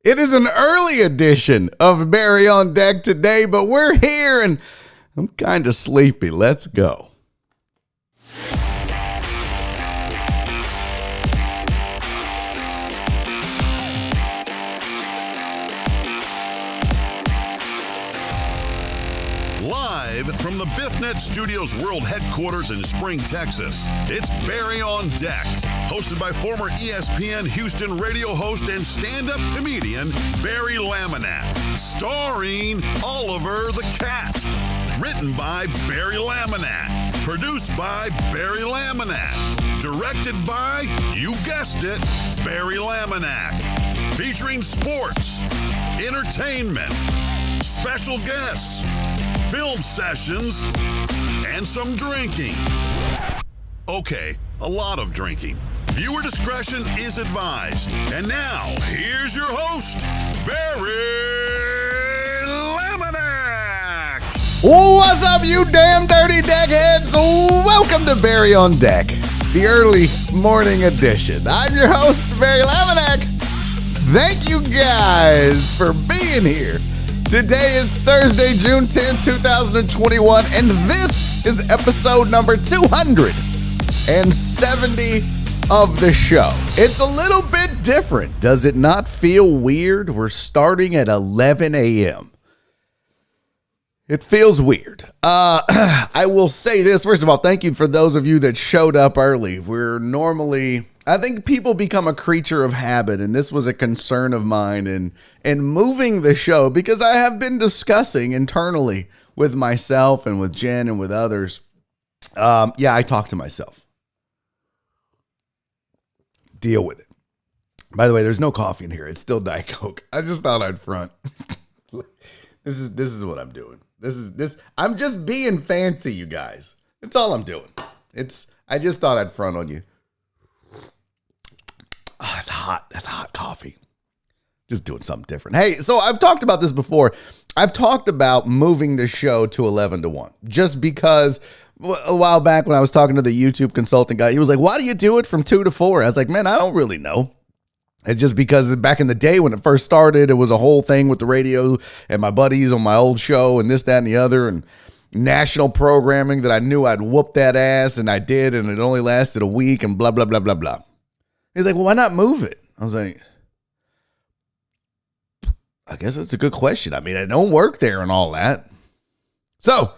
It is an early edition of Barry on Deck today, but we're here and I'm kind of sleepy. Let's go. Live from the BiffNet Studios World Headquarters in Spring, Texas, it's Barry on Deck, hosted by former ESPN Houston radio host and stand-up comedian Barry Laminack, starring Oliver the Cat. Written by Barry Laminack, produced by Barry Laminack, directed by, you guessed it, Barry Laminack, featuring sports, entertainment, special guests, film sessions, and some drinking. Okay, a lot of drinking. Viewer discretion is advised. And now, here's your host, Barry Laminack. What's up, you damn dirty deckheads? Welcome to Barry on Deck, the early morning edition. I'm your host, Barry Laminack. Thank you guys for being here. Today is Thursday, June 10th, 2021, and this is episode number 270 of the show. It's a little bit different. Does it not feel weird? We're starting at 11 a.m. It feels weird. I will say this. First of all, thank you for those of you that showed up early. I think people become a creature of habit, and this was a concern of mine in moving the show because I have been discussing internally with myself and with Jen and with others. I talk to myself. Deal with it. By the way, there's no coffee in here. It's still Diet Coke. I just thought I'd front. This is what I'm doing. I'm just being fancy, you guys. That's all I'm doing. I just thought I'd front on you. Oh, that's hot. That's hot coffee. Just doing something different. Hey, so I've talked about this before. I've talked about moving the show to 11 to 1 just because a while back when I was talking to the YouTube consultant guy, he was like, why do you do it from 2 to 4? I was like, man, I don't really know. It's just because back in the day when it first started, it was a whole thing with the radio and my buddies on my old show and this, that, and the other and national programming that I knew I'd whoop that ass, and I did, and it only lasted a week and blah, blah, blah, blah, blah. He's like, well, why not move it? I was like, I guess that's a good question. I mean, I don't work there and all that. So,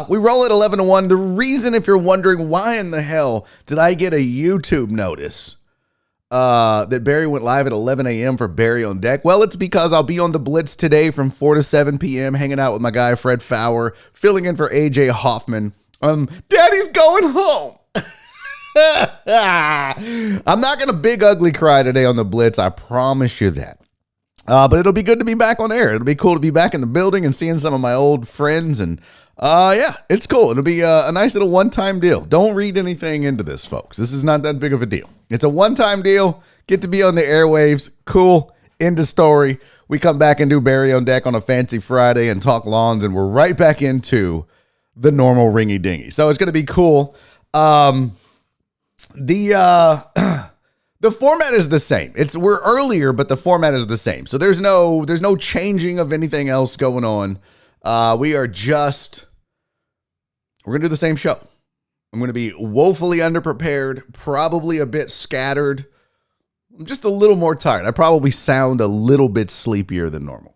we roll at 11 to 1. The reason, if you're wondering why in the hell did I get a YouTube notice that Barry went live at 11 a.m. for Barry on Deck? Well, it's because I'll be on the Blitz today from 4 to 7 p.m. hanging out with my guy, Fred Fowler, filling in for AJ Hoffman. Daddy's going home. I'm not going to big ugly cry today on the Blitz. I promise you that. But it'll be good to be back on air. It'll be cool to be back in the building and seeing some of my old friends. And it's cool. It'll be a nice little one-time deal. Don't read anything into this, folks. This is not that big of a deal. It's a one-time deal. Get to be on the airwaves. Cool. End of story. We come back and do Barry on Deck on a fancy Friday and talk lawns, and we're right back into the normal ringy-dingy. So it's going to be cool. The format is the same. We're earlier, but the format is the same. So there's no changing of anything else going on. We're going to do the same show. I'm going to be woefully underprepared, probably a bit scattered. I'm just a little more tired. I probably sound a little bit sleepier than normal.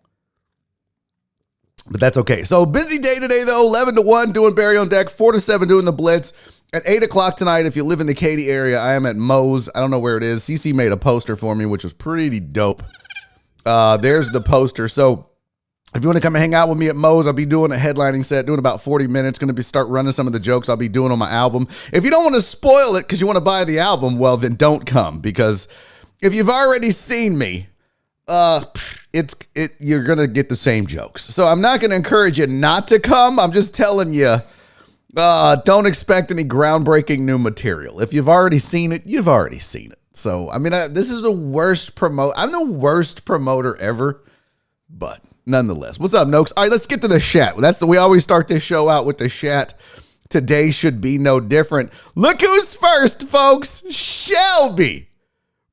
But that's okay. So busy day today, though. 11 to 1 doing Barry on Deck, 4 to 7 doing the Blitz. At 8 o'clock tonight, if you live in the Katy area, I am at Moe's. I don't know where it is. CC made a poster for me, which was pretty dope. There's the poster. So if you want to come and hang out with me at Moe's, I'll be doing a headlining set, doing about 40 minutes. Going to start running some of the jokes I'll be doing on my album. If you don't want to spoil it because you want to buy the album, well, then don't come. Because if you've already seen me, you're going to get the same jokes. So I'm not going to encourage you not to come. I'm just telling you, don't expect any groundbreaking new material. If you've already seen it, you've already seen it. So, I mean, this is the worst I'm the worst promoter ever, but nonetheless. What's up, Noakes? All right, let's get to the chat. We always start this show out with the chat. Today should be no different. Look who's first, folks. Shelby.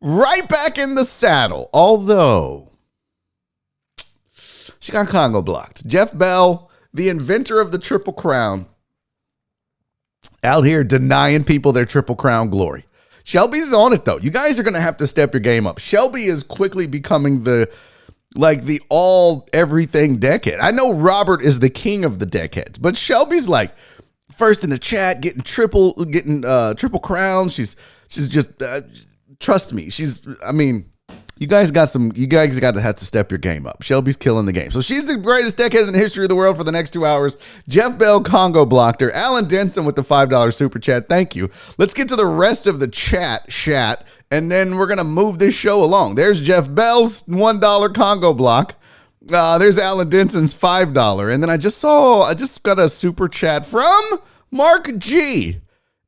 Right back in the saddle. Although, She got Congo blocked. Jeff Bell, the inventor of the Triple Crown, out here denying people their Triple Crown glory. Shelby's on it, though. You guys are going to have to step your game up. Shelby is quickly becoming the all everything deckhead. I know Robert is the king of the deckheads, but Shelby's like first in the chat, getting triple crowns. She's just trust me. You guys got to have to step your game up. Shelby's killing the game. So she's the greatest deckhead in the history of the world for the next 2 hours. Jeff Bell Congo blocked her. Alan Denson with the $5 super chat. Thank you. Let's get to the rest of the chat, and then we're going to move this show along. There's Jeff Bell's $1 Congo block. There's Alan Denson's $5. And then I just got a super chat from Mark G.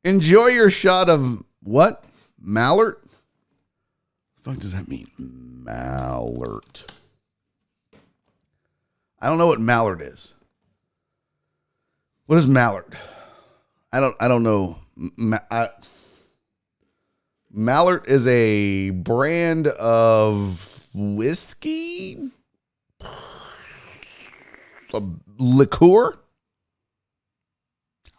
Enjoy your shot of what? Mallard? What the fuck does that mean? Mallard. I don't know what Mallard is. What is Mallard? I don't know. Mallard is a brand of whiskey? A liqueur?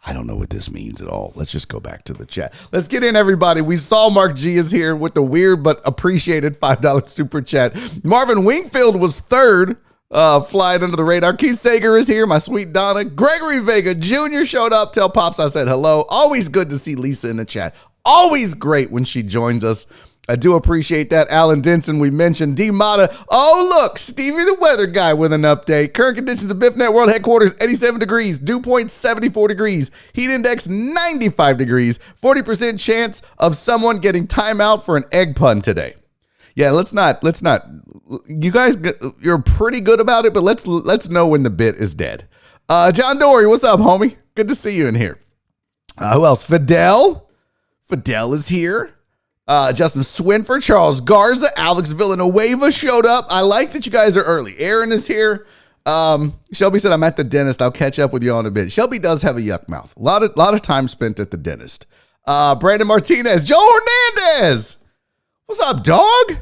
I don't know what this means at all. Let's just go back to the chat. Let's get in, everybody. We saw Mark G is here with the weird but appreciated $5 super chat. Marvin Wingfield was third, flying under the radar. Keith Sager is here. My sweet Donna. Gregory Vega Jr. showed up. Tell Pops I said hello. Always good to see Lisa in the chat. Always great when she joins us. I do appreciate that. Alan Denson, we mentioned. D. Mata. Oh, look, Stevie the weather guy with an update. Current conditions of BiffNet World Headquarters, 87 degrees. Dew point, 74 degrees. Heat index, 95 degrees. 40% chance of someone getting timeout for an egg pun today. Yeah, let's not. You guys, you're pretty good about it, but let's know when the bit is dead. John Dory, what's up, homie? Good to see you in here. Who else? Fidel is here. Justin Swinford, Charles Garza, Alex Villanueva showed up. I like that you guys are early. Aaron is here. Shelby said, I'm at the dentist. I'll catch up with you on a bit. Shelby does have a yuck mouth. A lot of time spent at the dentist. Brandon Martinez, Joel Hernandez. What's up, dog?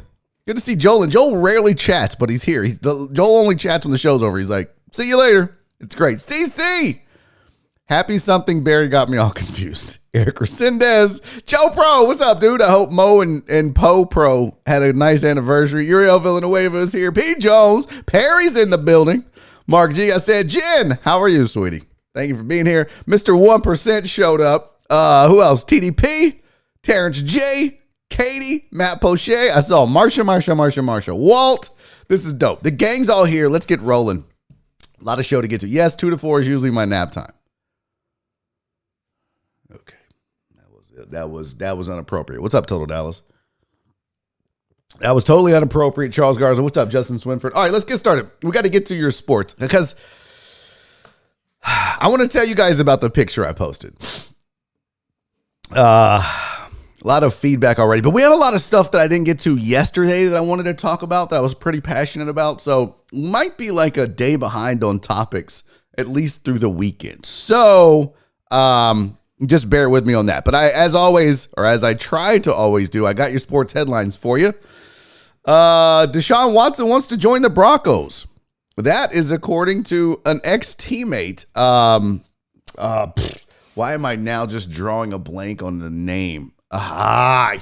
Good to see Joel. And Joel rarely chats, but he's here. Joel only chats when the show's over. He's like, see you later. It's great. CC. Happy something. Barry got me all confused. Eric Resendez. Joe Pro, what's up, dude? I hope Mo and Poe Pro had a nice anniversary. Uriel Villanueva is here. P. Jones. Perry's in the building. Mark G. I said, Jen, how are you, sweetie? Thank you for being here. Mr. 1% showed up. Who else? TDP. Terrence J. Katie. Matt Poche. I saw Marsha. Walt. This is dope. The gang's all here. Let's get rolling. A lot of show to get to. Yes, 2 to 4 is usually my nap time. Okay. That was inappropriate. What's up, Total Dallas? That was totally inappropriate. Charles Garza. What's up, Justin Swinford? All right, let's get started. We got to get to your sports because I want to tell you guys about the picture I posted. A lot of feedback already, but we have a lot of stuff that I didn't get to yesterday that I wanted to talk about that I was pretty passionate about. So might be like a day behind on topics, at least through the weekend. So, just bear with me on that. But as I try to always do, I got your sports headlines for you. Deshaun Watson wants to join the Broncos. That is according to an ex-teammate. Why am I now just drawing a blank on the name?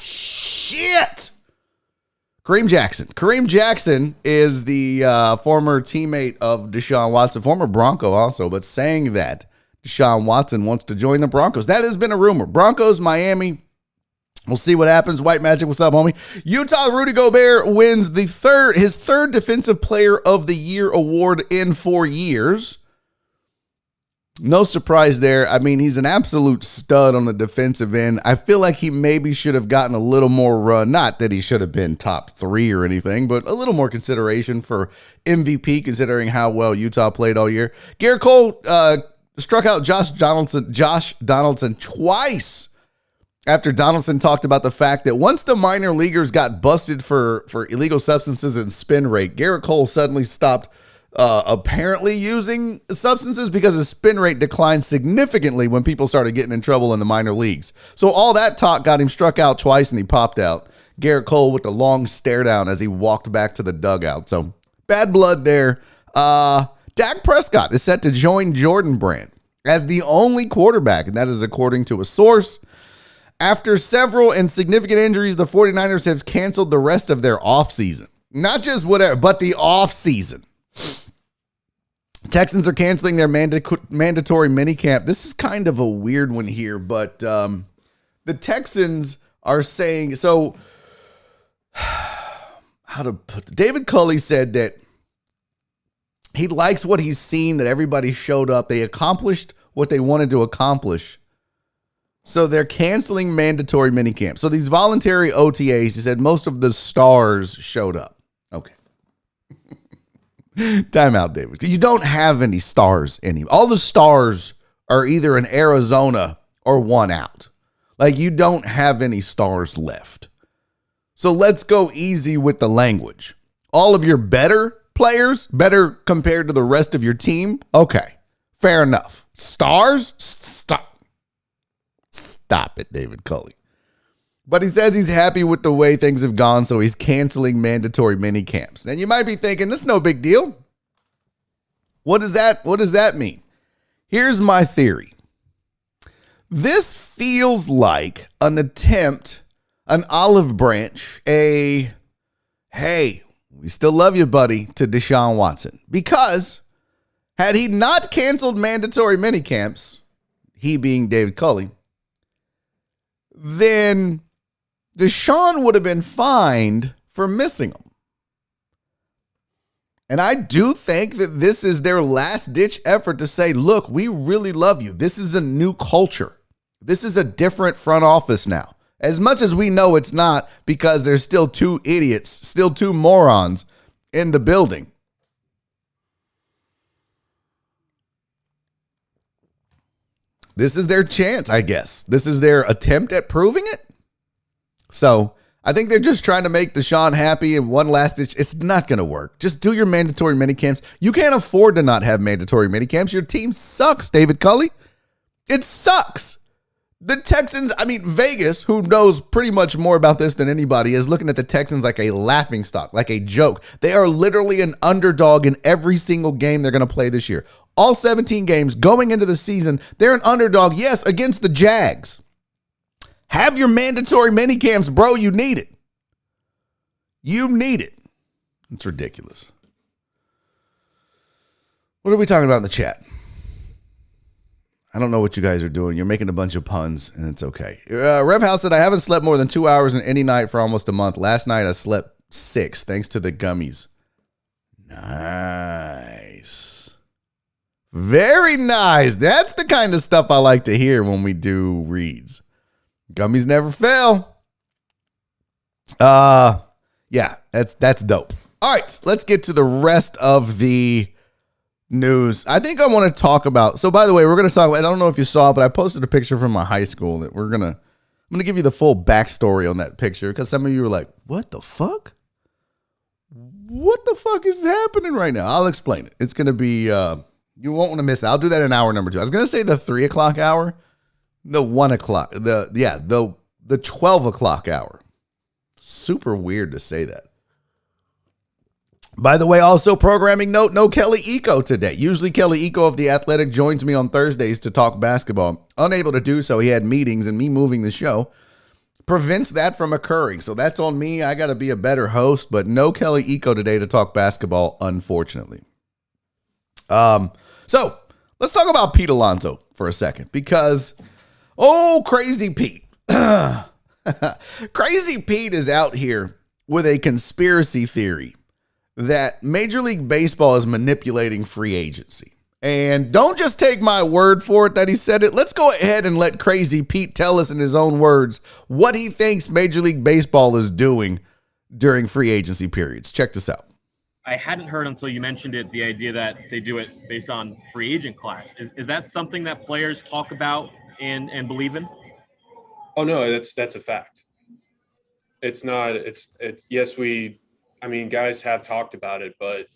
Shit. Kareem Jackson. Kareem Jackson is the former teammate of Deshaun Watson, former Bronco also, but saying that Deshaun Watson wants to join the Broncos. That has been a rumor. Broncos, Miami. We'll see what happens. White Magic, what's up, homie? Utah, Rudy Gobert wins his third Defensive Player of the Year award in 4 years. No surprise there. I mean, he's an absolute stud on the defensive end. I feel like he maybe should have gotten a little more run. Not that he should have been top 3 or anything, but a little more consideration for MVP considering how well Utah played all year. Garrett Cole struck out Josh Donaldson twice after Donaldson talked about the fact that once the minor leaguers got busted for illegal substances and spin rate, Garrett Cole suddenly stopped apparently using substances because his spin rate declined significantly when people started getting in trouble in the minor leagues. So all that talk got him struck out twice and he popped out. Garrett Cole with the long stare down as he walked back to the dugout. So bad blood there. Dak Prescott is set to join Jordan Brand as the only quarterback, and that is according to a source. After several and significant injuries, the 49ers have canceled the rest of their offseason. Not just whatever, but the offseason. Texans are canceling their mandatory minicamp. This is kind of a weird one here, but the Texans are saying, so how to put it? David Culley said that he likes what he's seen, that everybody showed up. They accomplished what they wanted to accomplish. So they're canceling mandatory minicamp. So these voluntary OTAs, he said most of the stars showed up. Okay. Time out, David. You don't have any stars anymore. All the stars are either in Arizona or one out. Like, you don't have any stars left. So let's go easy with the language. All of your better players, better compared to the rest of your team. Okay, fair enough. Stars? Stop it, David Culley. But he says he's happy with the way things have gone, so he's canceling mandatory mini camps. And you might be thinking, this is no big deal. What does that mean? Here's my theory. This feels like an attempt, an olive branch, hey, we still love you, buddy, to Deshaun Watson. Because had he not canceled mandatory mini camps, he being David Culley, then Deshaun would have been fined for missing them. And I do think that this is their last-ditch effort to say, look, we really love you. This is a new culture. This is a different front office now. As much as we know it's not, because there's still two idiots, still two morons in the building. This is their chance, I guess. This is their attempt at proving it. So I think they're just trying to make Deshaun happy and one last ditch. It's not going to work. Just do your mandatory minicamps. You can't afford to not have mandatory minicamps. Your team sucks, David Culley. It sucks. The Texans, Vegas, who knows pretty much more about this than anybody, is looking at the Texans like a laughingstock, like a joke. They are literally an underdog in every single game they're going to play this year. All 17 games going into the season, they're an underdog, yes, against the Jags. Have your mandatory minicamps, bro. You need it. You need it. It's ridiculous. What are we talking about in the chat? I don't know what you guys are doing. You're making a bunch of puns, and it's okay. Rev House said, I haven't slept more than 2 hours in any night for almost a month. Last night, I slept 6, thanks to the gummies. Nice. Very nice. That's the kind of stuff I like to hear when we do reads. Gummies never fail. Yeah, that's dope. All right, let's get to the rest of the news. I think I want to talk about. So, by the way, we're going to talk about. I don't know if you saw, but I posted a picture from my high school that I'm going to give you the full backstory on that picture, because some of you were like, "What the fuck? What the fuck is happening right now?" I'll explain it. It's going to be. You won't want to miss that. I'll do that in hour number 2. I was going to say the 3 o'clock hour. The 1 o'clock, the 12 o'clock hour. Super weird to say that. By the way, also programming note, no Kelly Eco today. Usually Kelly Eco of The Athletic joins me on Thursdays to talk basketball. Unable to do so. He had meetings, and me moving the show prevents that from occurring. So that's on me. I got to be a better host, but no Kelly Eco today to talk basketball, unfortunately. So let's talk about Pete Alonso for a second, because Crazy Pete. Crazy Pete is out here with a conspiracy theory that Major League Baseball is manipulating free agency. And don't just take my word for it that he said it. Let's go ahead and let Crazy Pete tell us in his own words what he thinks Major League Baseball is doing during free agency periods. Check this out. I hadn't heard until you mentioned it, the idea that they do it based on free agent class. Is that something that players talk about and believe in? Oh no, that's a fact. It's not. It's yes. Guys have talked about it, but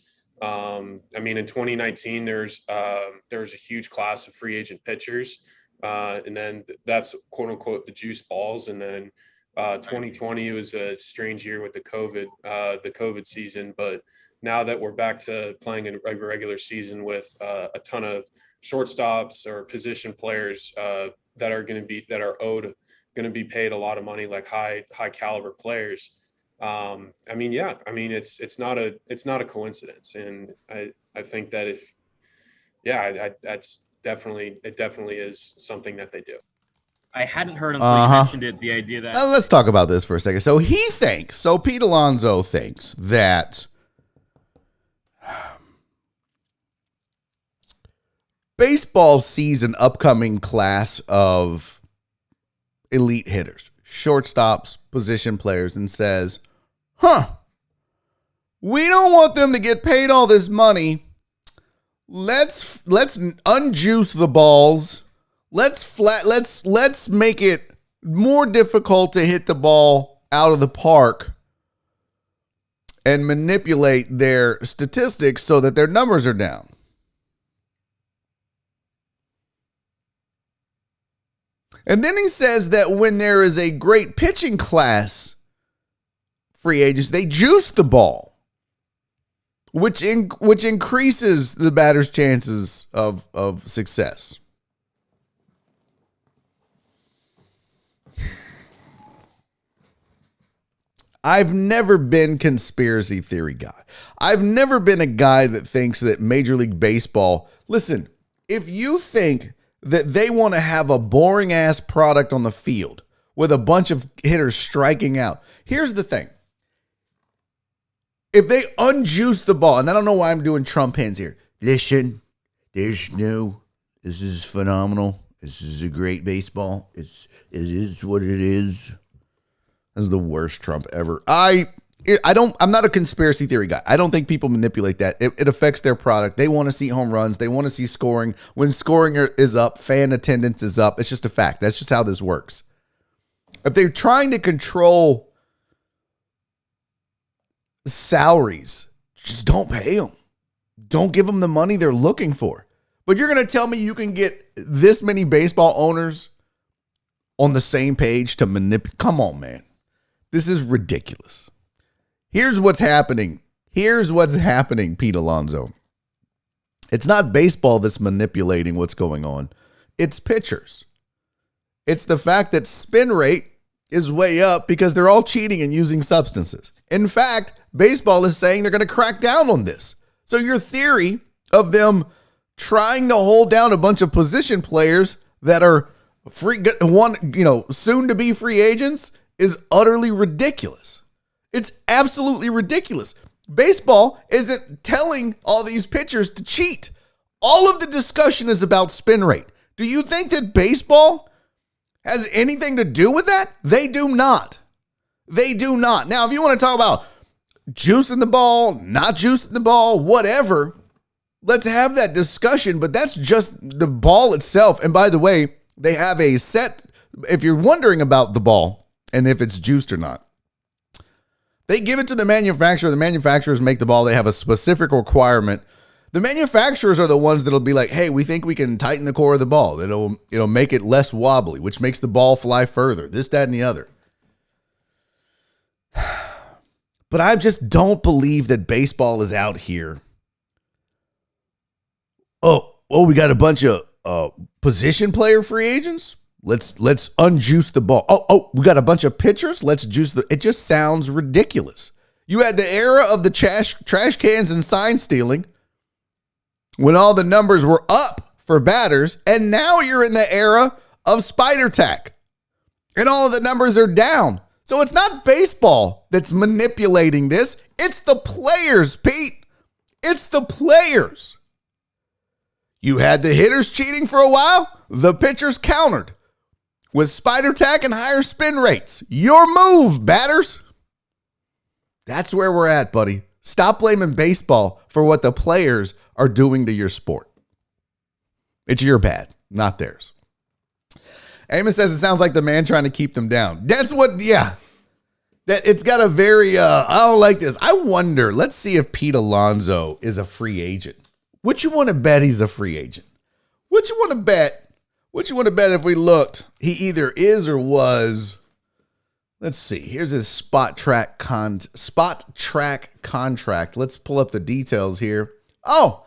in 2019, there's a huge class of free agent pitchers, and then that's quote unquote the juice balls, and then 2020 was a strange year with the COVID season, but now that we're back to playing a regular season with a ton of shortstops or position players that are going to be paid a lot of money, like high caliber players. It's not a coincidence, and I think that it definitely is something that they do. I hadn't heard until you mentioned it, the idea that... Now, let's talk about this for a second. So Pete Alonso thinks that baseball sees an upcoming class of elite hitters, shortstops, position players, and says, we don't want them to get paid all this money. Let's unjuice the balls. Let's make it more difficult to hit the ball out of the park and manipulate their statistics so that their numbers are down. And then he says that when there is a great pitching class, free agents, they juice the ball, which increases the batter's chances of success. I've never been conspiracy theory guy. I've never been a guy that thinks that Major League Baseball, listen, if you think that they want to have a boring ass product on the field with a bunch of hitters striking out, here's the thing. If they unjuice the ball, and I don't know why I'm doing Trump hands here. Listen, this is phenomenal. This is a great baseball. It is what it is. This is the worst Trump ever. I'm not a conspiracy theory guy. I don't think people manipulate that. It affects their product. They want to see home runs. They want to see scoring. When scoring is up, fan attendance is up. It's just a fact. That's just how this works. If they're trying to control salaries, just don't pay them. Don't give them the money they're looking for. But you're going to tell me you can get this many baseball owners on the same page to manipulate? Come on, man. This is ridiculous. Here's what's happening. Pete Alonso. It's not baseball that's manipulating what's going on. It's pitchers. It's the fact that spin rate is way up because they're all cheating and using substances. In fact, baseball is saying they're going to crack down on this. So your theory of them trying to hold down a bunch of position players that are soon to be free agents is utterly ridiculous. It's absolutely ridiculous. Baseball isn't telling all these pitchers to cheat. All of the discussion is about spin rate. Do you think that baseball has anything to do with that? They do not. They do not. Now, if you want to talk about juicing the ball, not juicing the ball, whatever, let's have that discussion, but that's just the ball itself. And by the way, they have a set, if you're wondering about the ball and if it's juiced or not, they give it to the manufacturer. The manufacturers make the ball. They have a specific requirement. The manufacturers are the ones that'll be like, hey, we think we can tighten the core of the ball. It'll make it less wobbly, which makes the ball fly further. This, that, and the other. But I just don't believe that baseball is out here. Oh, we got a bunch of position player free agents. Let's unjuice the ball. Oh, we got a bunch of pitchers. Let's juice the. It just sounds ridiculous. You had the era of the trash cans and sign stealing when all the numbers were up for batters, and now you're in the era of spider tack, and all of the numbers are down. So it's not baseball that's manipulating this. It's the players, Pete. It's the players. You had the hitters cheating for a while. The pitchers countered with spider tack and higher spin rates. Your move, batters. That's where we're at, buddy. Stop blaming baseball for what the players are doing to your sport. It's your bad, not theirs. Amos says it sounds like the man trying to keep them down. That's what, yeah. That it's got a very, I don't like this. I wonder, let's see if Pete Alonso is a free agent. What you want to bet he's a free agent? What you want to bet? What you want to bet if we looked? He either is or was. Let's see. Here's his spot track contract. Let's pull up the details here. Oh,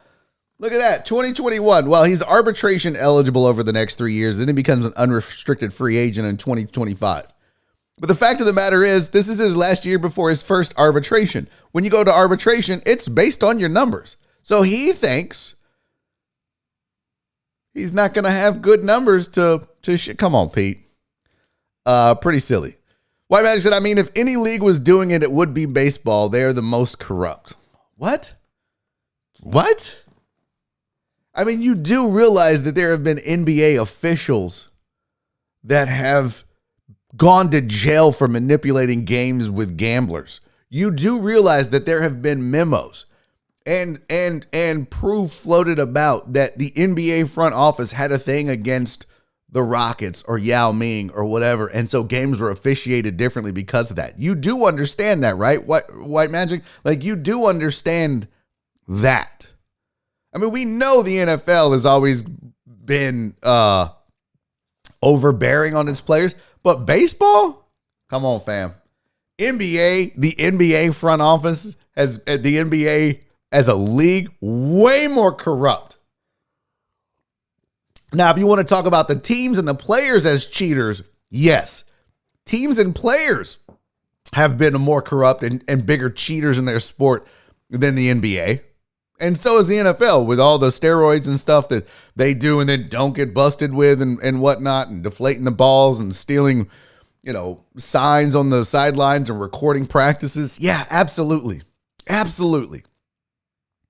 look at that. 2021. Well, he's arbitration eligible over the next 3 years. Then he becomes an unrestricted free agent in 2025. But the fact of the matter is, this is his last year before his first arbitration. When you go to arbitration, it's based on your numbers. So he thinks he's not going to have good numbers to come on, Pete. Pretty silly. White Magic said, I mean, if any league was doing it, it would be baseball. They are the most corrupt. What? I mean, you do realize that there have been NBA officials that have gone to jail for manipulating games with gamblers. You do realize that there have been memos and proof floated about that the NBA front office had a thing against the Rockets or Yao Ming or whatever, and so games were officiated differently because of that. You do understand that, right? White Magic? Like, you do understand that. I mean, we know the NFL has always been overbearing on its players, but baseball? Come on, fam. The NBA front office the NBA as a league, way more corrupt. Now, if you want to talk about the teams and the players as cheaters, yes. Teams and players have been more corrupt and bigger cheaters in their sport than the NBA. And so is the NFL with all the steroids and stuff that they do and then don't get busted with and whatnot, and deflating the balls and stealing, signs on the sidelines and recording practices. Yeah, absolutely. Absolutely.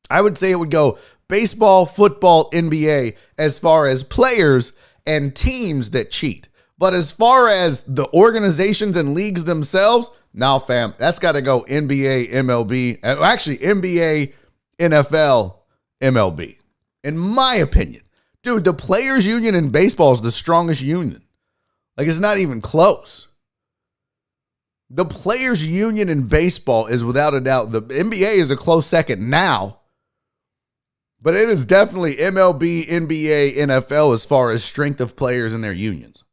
I would say it would go baseball, football, NBA as far as players and teams that cheat. But as far as the organizations and leagues themselves, now, fam, that's got to go NBA, MLB, actually NBA, NFL, MLB. In my opinion, dude, the players union in baseball is the strongest union. Like, it's not even close. The players union in baseball is without a doubt. The NBA is a close second now, but it is definitely MLB, NBA, NFL as far as strength of players in their unions.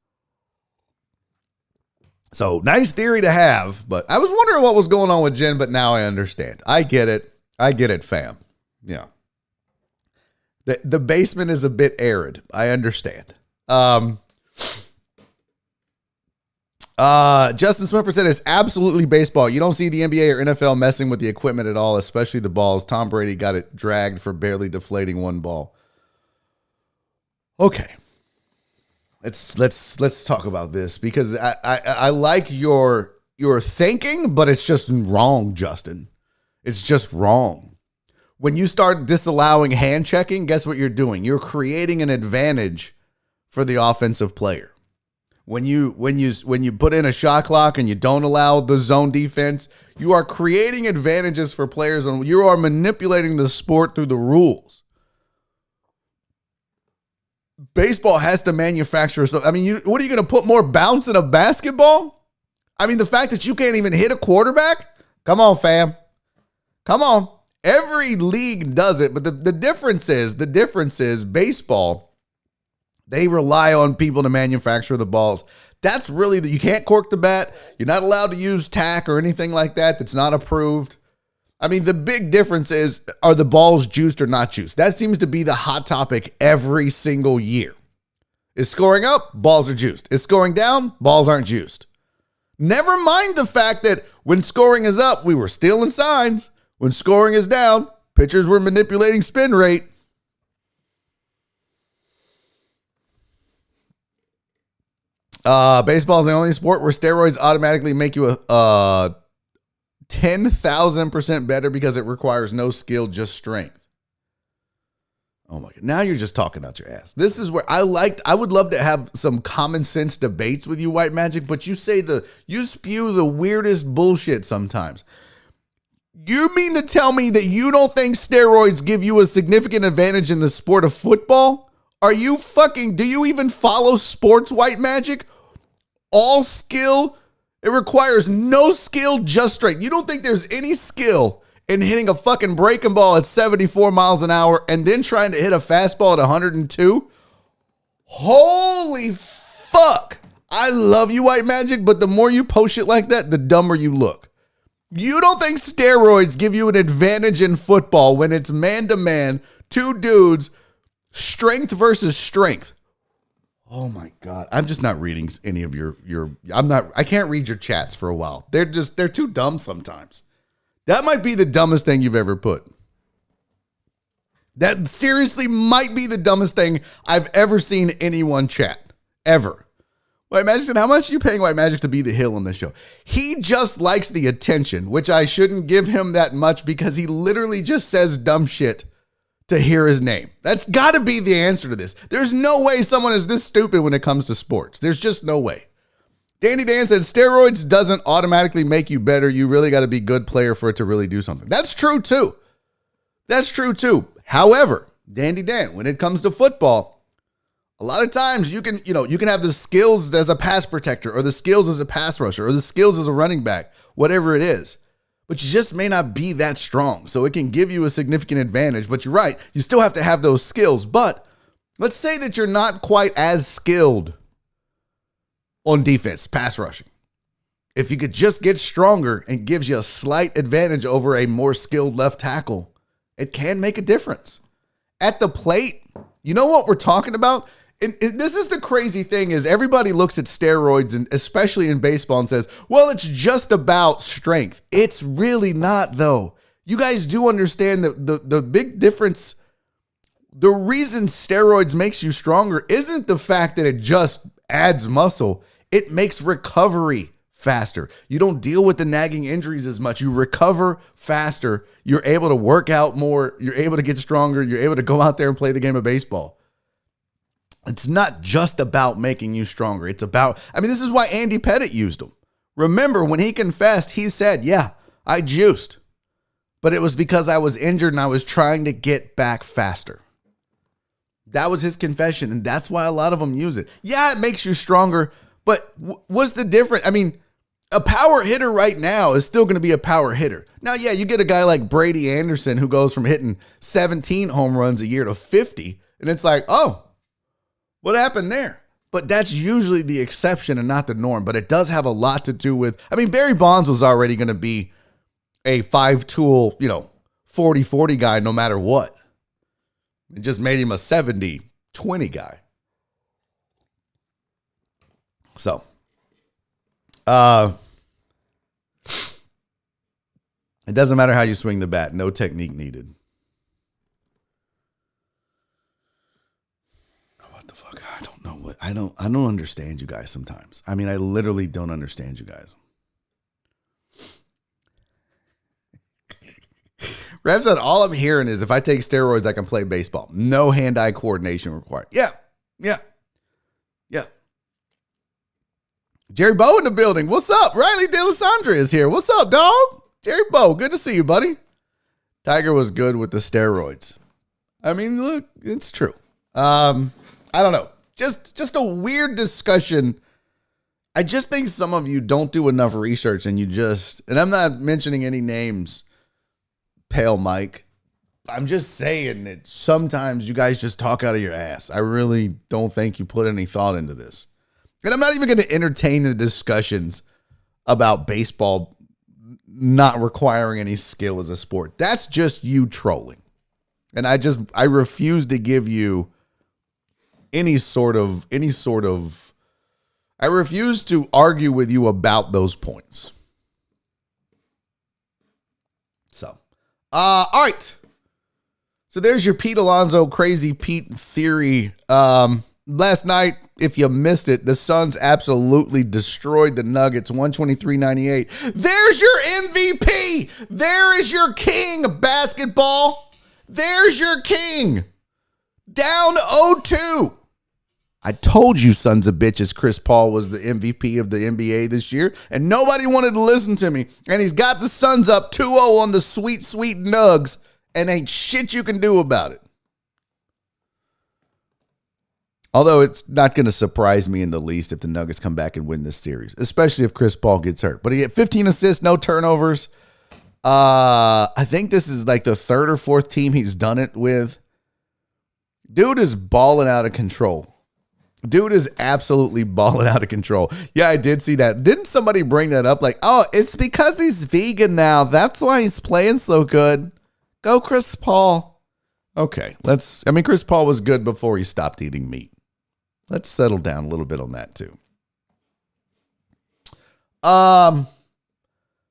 So, nice theory to have, but I was wondering what was going on with Jen, but now I understand. I get it, fam. Yeah. The basement is a bit arid. I understand. Justin Swinford said it's absolutely baseball. You don't see the NBA or NFL messing with the equipment at all, especially the balls. Tom Brady got it dragged for barely deflating one ball. Okay. Let's talk about this, because I like your thinking, but it's just wrong, Justin. It's just wrong. When you start disallowing hand checking, guess what you're doing? You're creating an advantage for the offensive player. When you put in a shot clock and you don't allow the zone defense, you are creating advantages for players, and you are manipulating the sport through the rules. Baseball has to manufacture stuff. I mean, what are you going to put more bounce in a basketball? I mean, the fact that you can't even hit a quarterback? Come on, fam. Come on. Every league does it, but the difference is baseball, they rely on people to manufacture the balls. That's really you can't cork the bat. You're not allowed to use tack or anything like that that's not approved. I mean, the big difference is, are the balls juiced or not juiced? That seems to be the hot topic every single year. Is scoring up? Balls are juiced. Is scoring down? Balls aren't juiced. Never mind the fact that when scoring is up, we were stealing signs. When scoring is down, pitchers were manipulating spin rate. Baseball is the only sport where steroids automatically make you a 10,000% better because it requires no skill, just strength. Oh my God. Now you're just talking out your ass. This is where I would love to have some common sense debates with you, White Magic, but you spew the weirdest bullshit sometimes. You mean to tell me that you don't think steroids give you a significant advantage in the sport of football? Do you even follow sports, White Magic? All skill? It requires no skill, just strength. You don't think there's any skill in hitting a fucking breaking ball at 74 miles an hour and then trying to hit a fastball at 102? Holy fuck. I love you, White Magic, but the more you post shit like that, the dumber you look. You don't think steroids give you an advantage in football when it's man-to-man, two dudes, strength versus strength. Oh my God. I'm just not reading any of I can't read your chats for a while. They're too dumb sometimes. That might be the dumbest thing you've ever put. That seriously might be the dumbest thing I've ever seen anyone chat. Ever. White Magic said, how much are you paying White Magic to be the heel on this show? He just likes the attention, which I shouldn't give him that much because he literally just says dumb shit to hear his name. That's got to be the answer to this. There's no way someone is this stupid when it comes to sports. There's just no way. Danny Dan said, steroids doesn't automatically make you better. You really got to be a good player for it to really do something. That's true too. That's true too. However, Dandy Dan, when it comes to football, a lot of times you can have the skills as a pass protector or the skills as a pass rusher or the skills as a running back, whatever it is. But you just may not be that strong. So it can give you a significant advantage. But you're right. You still have to have those skills. But let's say that you're not quite as skilled on defense, pass rushing. If you could just get stronger and gives you a slight advantage over a more skilled left tackle, it can make a difference. At the plate, you know what we're talking about? And this is the crazy thing is everybody looks at steroids, and especially in baseball, and says, well, it's just about strength. It's really not, though. You guys do understand that the big difference, the reason steroids makes you stronger isn't the fact that it just adds muscle. It makes recovery faster. You don't deal with the nagging injuries as much. You recover faster. You're able to work out more. You're able to get stronger. You're able to go out there and play the game of baseball. It's not just about making you stronger. It's about, this is why Andy Pettit used them. Remember, when he confessed, he said, yeah, I juiced, but it was because I was injured and I was trying to get back faster. That was his confession, and that's why a lot of them use it. Yeah, it makes you stronger, but what's the difference? A power hitter right now is still going to be a power hitter. Now, yeah, you get a guy like Brady Anderson who goes from hitting 17 home runs a year to 50, and it's like, oh, what happened there? But that's usually the exception and not the norm. But it does have a lot to do with, Barry Bonds was already going to be a 5-tool, 40-40 guy no matter what. It just made him a 70-20 guy. So, it doesn't matter how you swing the bat. No technique needed. I don't understand you guys sometimes. I literally don't understand you guys. Rev said, all I'm hearing is if I take steroids, I can play baseball. No hand-eye coordination required. Yeah. Jerry Bow in the building. What's up? Riley DeLisandre is here. What's up, dog? Jerry Bow, good to see you, buddy. Tiger was good with the steroids. Look, it's true. I don't know. Just a weird discussion. I just think some of you don't do enough research and I'm not mentioning any names, Pale Mike. I'm just saying that sometimes you guys just talk out of your ass. I really don't think you put any thought into this. And I'm not even going to entertain the discussions about baseball not requiring any skill as a sport. That's just you trolling. And I refuse to give you any sort of, I refuse to argue with you about those points. So, all right. So there's your Pete Alonso Crazy Pete theory. Last night, if you missed it, the Suns absolutely destroyed the Nuggets, 123-98. There's your MVP. There is your king, basketball. There's your king. Down 0-2. I told you, sons of bitches, Chris Paul was the MVP of the NBA this year, and nobody wanted to listen to me. And he's got the Suns up 2-0 on the sweet, sweet Nugs, and ain't shit you can do about it. Although it's not going to surprise me in the least if the Nuggets come back and win this series, especially if Chris Paul gets hurt. But he had 15 assists, no turnovers. I think this is like the third or fourth team he's done it with. Dude is balling out of control. Dude is absolutely balling out of control. Yeah, I did see that. Didn't somebody bring that up? Like, oh, it's because he's vegan now. That's why he's playing so good. Go Chris Paul. Okay, Chris Paul was good before he stopped eating meat. Let's settle down a little bit on that too.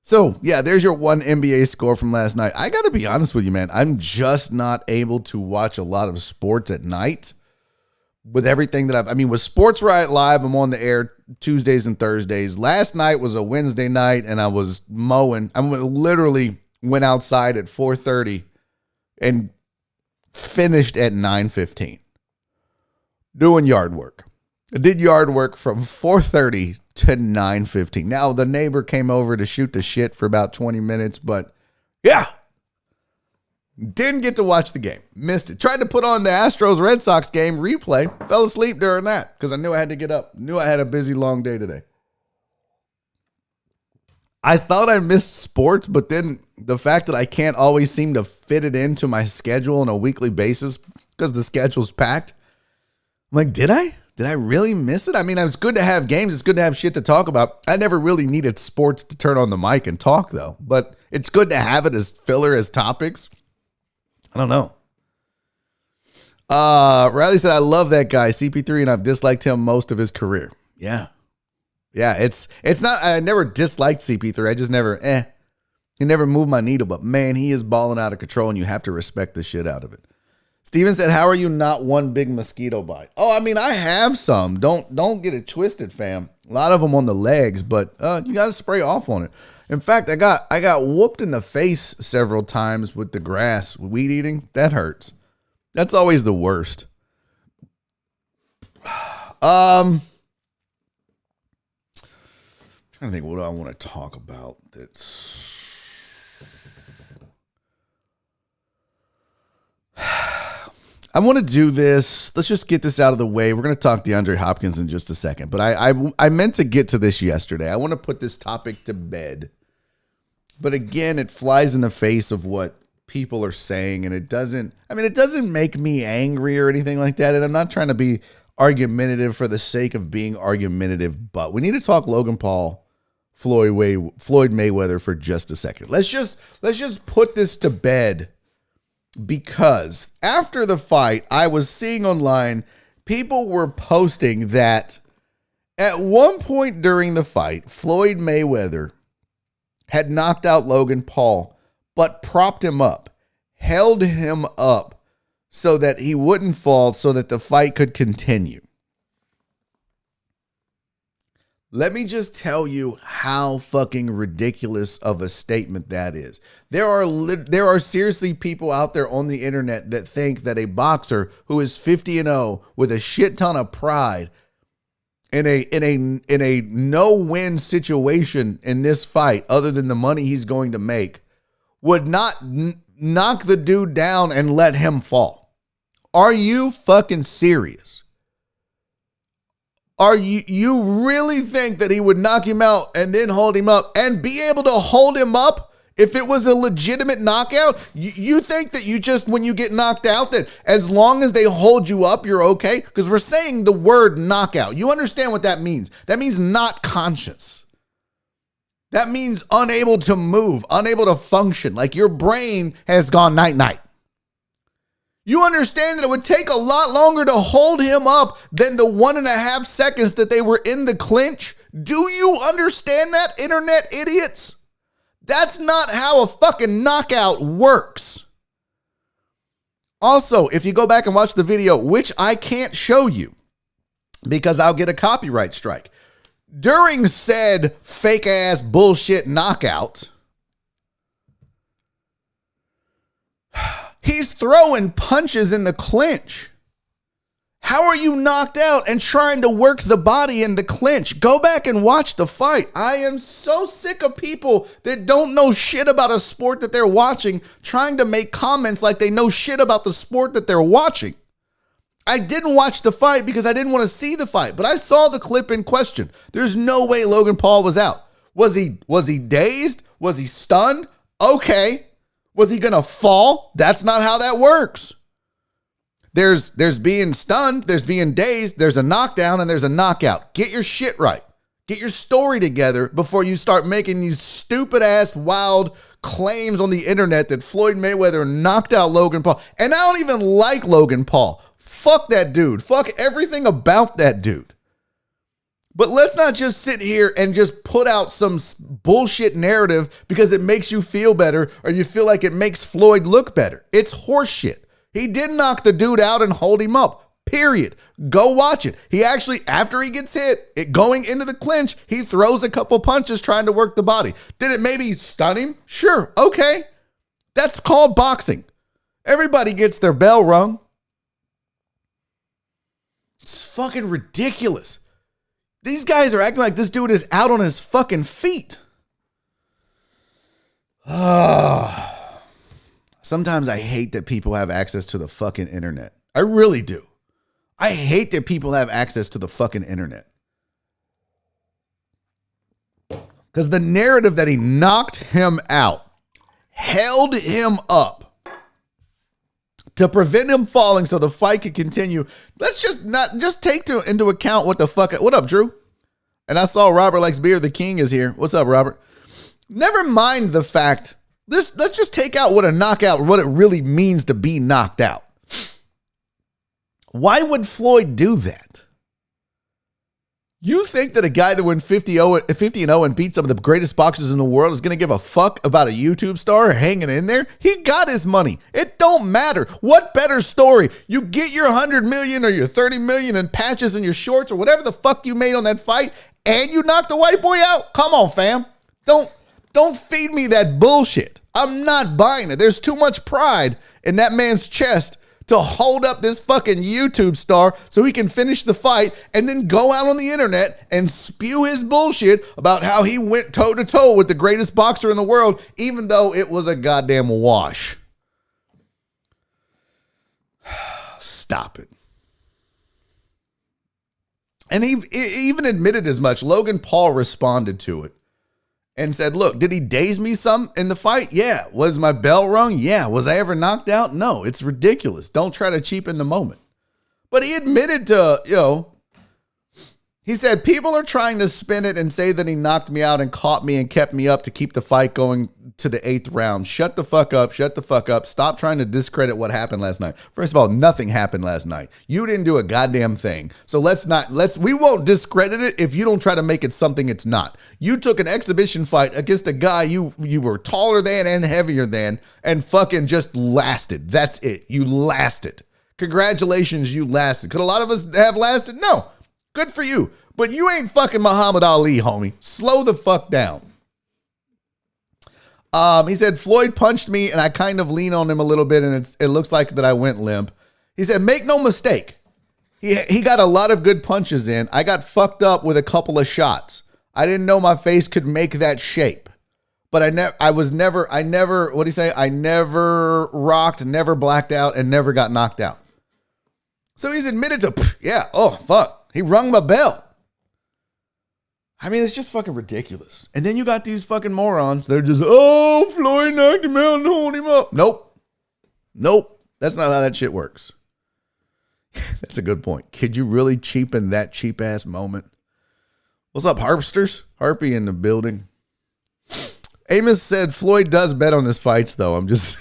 So yeah, there's your one NBA score from last night. I got to be honest with you, man. I'm just not able to watch a lot of sports at night. With everything that with Sports Riot Live, I'm on the air Tuesdays and Thursdays. Last night was a Wednesday night, and I was mowing. I literally went outside at 4:30 and finished at 9:15 doing yard work. I did yard work from 4:30 to 9:15. Now, the neighbor came over to shoot the shit for about 20 minutes, but yeah. Didn't get to watch the game. Missed it. Tried to put on the Astros Red Sox game replay. Fell asleep during that because I knew I had to get up. Knew I had a busy, long day today. I thought I missed sports, but then the fact that I can't always seem to fit it into my schedule on a weekly basis because the schedule's packed. I'm like, did I? Did I really miss it? It's good to have games. It's good to have shit to talk about. I never really needed sports to turn on the mic and talk, though. But it's good to have it as filler, as topics. I don't know. Riley said, I love that guy, CP3, and I've disliked him most of his career. Yeah. Yeah, it's not, I never disliked CP3. I just never, he never moved my needle, but man, he is balling out of control and you have to respect the shit out of it. Steven said, how are you not one big mosquito bite? Oh, I have some. Don't get it twisted, fam. A lot of them on the legs, but you got to spray off on it. In fact, I got whooped in the face several times with the grass, weed eating. That hurts. That's always the worst. Trying to think, what do I want to talk about? I want to do this. Let's just get this out of the way. We're going to talk DeAndre Hopkins in just a second, but I meant to get to this yesterday. I want to put this topic to bed. But again, it flies in the face of what people are saying, and it doesn't make me angry or anything like that. And I'm not trying to be argumentative for the sake of being argumentative, but we need to talk Logan Paul, Floyd Mayweather for just a second. Let's just put this to bed, because after the fight, I was seeing online people were posting that at one point during the fight, Floyd Mayweather had knocked out Logan Paul, but propped him up, held him up so that he wouldn't fall, so that the fight could continue. Let me just tell you how fucking ridiculous of a statement that is. There are seriously people out there on the internet that think that a boxer who is 50-0 with a shit ton of pride in a no-win situation in this fight, other than the money he's going to make, would not knock the dude down and let him fall. Are you fucking serious? Are you really think that he would knock him out and then hold him up and be able to hold him up if it was a legitimate knockout? You think that you just, when you get knocked out, that as long as they hold you up, you're okay? Because we're saying the word knockout. You understand what that means? That means not conscious. That means unable to move, unable to function. Like your brain has gone night-night. You understand that it would take a lot longer to hold him up than the 1.5 seconds that they were in the clinch? Do you understand that, internet idiots? That's not how a fucking knockout works. Also, if you go back and watch the video, which I can't show you because I'll get a copyright strike, during said fake ass bullshit knockout, he's throwing punches in the clinch. How are you knocked out and trying to work the body in the clinch? Go back and watch the fight. I am so sick of people that don't know shit about a sport that they're watching trying to make comments like they know shit about the sport that they're watching. I didn't watch the fight because I didn't want to see the fight, but I saw the clip in question. There's no way Logan Paul was out. Was he dazed? Was he stunned? Okay. Was he going to fall? That's not how that works. There's being stunned, there's being dazed, there's a knockdown, and there's a knockout. Get your shit right. Get your story together before you start making these stupid ass wild claims on the internet that Floyd Mayweather knocked out Logan Paul. And I don't even like Logan Paul. Fuck that dude. Fuck everything about that dude. But let's not just sit here and just put out some bullshit narrative because it makes you feel better or you feel like it makes Floyd look better. It's horseshit. He did knock the dude out and hold him up. Period. Go watch it. He actually, after he gets hit, going into the clinch, he throws a couple punches trying to work the body. Did it maybe stun him? Sure. Okay. That's called boxing. Everybody gets their bell rung. It's fucking ridiculous. These guys are acting like this dude is out on his fucking feet. Sometimes I hate that people have access to the fucking internet. I really do. I hate that people have access to the fucking internet. Because the narrative that he knocked him out, held him up to prevent him falling so the fight could continue. Let's just take into account what the fuck. What up, Drew? And I saw Robert Likes Beer, the King is here. What's up, Robert? Never mind the fact. Let's just take out what a knockout, what it really means to be knocked out. Why would Floyd do that? You think that a guy that went 50-0 and beat some of the greatest boxers in the world is going to give a fuck about a YouTube star hanging in there? He got his money. It don't matter. What better story? You get your 100 million or your 30 million in patches in your shorts or whatever the fuck you made on that fight and you knocked the white boy out? Come on, fam. Don't feed me that bullshit. I'm not buying it. There's too much pride in that man's chest to hold up this fucking YouTube star so he can finish the fight and then go out on the internet and spew his bullshit about how he went toe-to-toe with the greatest boxer in the world, even though it was a goddamn wash. Stop it. And he even admitted as much. Logan Paul responded to it and said, look, did he daze me some in the fight? Yeah. Was my bell rung? Yeah. Was I ever knocked out? No. It's ridiculous. Don't try to cheapen the moment. But he admitted to, he said, people are trying to spin it and say that he knocked me out and caught me and kept me up to keep the fight going to the 8th round. Shut the fuck up. Shut the fuck up. Stop trying to discredit what happened last night. First of all, nothing happened last night. You didn't do a goddamn thing. So we won't discredit it if you don't try to make it something it's not. You took an exhibition fight against a guy you were taller than and heavier than and fucking just lasted. That's it. You lasted. Congratulations, you lasted. Could a lot of us have lasted? No. Good for you. But you ain't fucking Muhammad Ali, homie. Slow the fuck down. He said, Floyd punched me and I kind of lean on him a little bit and it looks like that I went limp. He said, make no mistake. He got a lot of good punches in. I got fucked up with a couple of shots. I didn't know my face could make that shape. But I never rocked, never blacked out, and never got knocked out. So he's admitted to, oh, fuck. He rung my bell. I mean, it's just fucking ridiculous. And then you got these fucking morons. They're just, oh, Floyd knocked him out and hold him up. Nope. That's not how that shit works. That's a good point. Could you really cheapen that cheap ass moment? What's up, Harpsters? Harpy in the building. Amos said Floyd does bet on his fights, though. I'm just,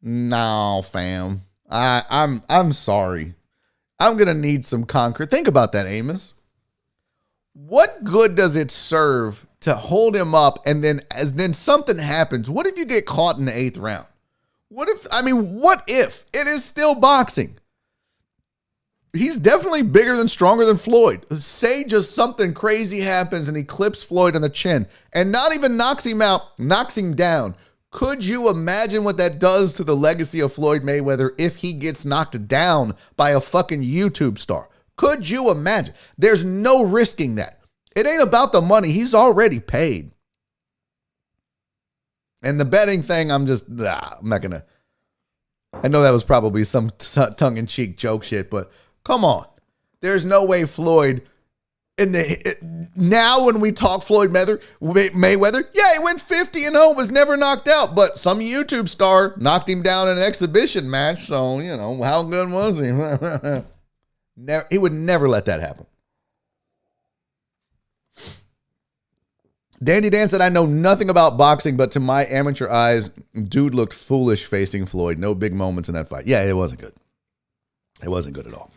no, fam. I'm sorry. I'm going to need some concrete. Think about that, Amos. What good does it serve to hold him up and then something happens? What if you get caught in the 8th round? What if it is still boxing? He's definitely bigger than stronger than Floyd. Say just something crazy happens and he clips Floyd on the chin and not even knocks him out, knocks him down. Could you imagine what that does to the legacy of Floyd Mayweather if he gets knocked down by a fucking YouTube star? Could you imagine? There's no risking that. It ain't about the money. He's already paid. And the betting thing, I'm not going to. I know that was probably some tongue-in-cheek joke shit, but come on. There's no way Floyd And now when we talk Floyd Mayweather, yeah, he went 50-0, was never knocked out, but some YouTube star knocked him down in an exhibition match. So, how good was he? He would never let that happen. Dandy Dan said, I know nothing about boxing, but to my amateur eyes, dude looked foolish facing Floyd. No big moments in that fight. Yeah, it wasn't good. It wasn't good at all.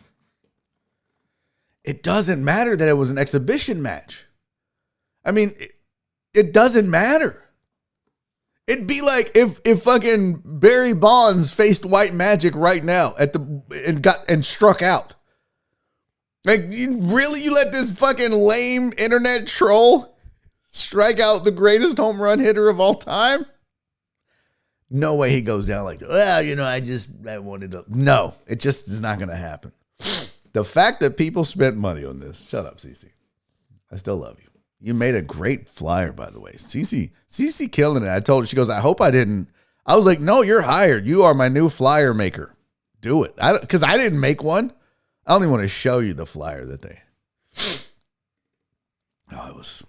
It doesn't matter that it was an exhibition match. I mean, it doesn't matter. It'd be like if fucking Barry Bonds faced White Magic right now and struck out. Like, you let this fucking lame internet troll strike out the greatest home run hitter of all time? No way he goes down like that. Well, I wanted to. No, it just is not going to happen. The fact that people spent money on this. Shut up, Cece. I still love you. You made a great flyer, by the way. Cece killing it. I told her, she goes, I hope I didn't. I was like, no, you're hired. You are my new flyer maker. Do it. Because I didn't make one. I don't even want to show you the flyer that they. Oh, it was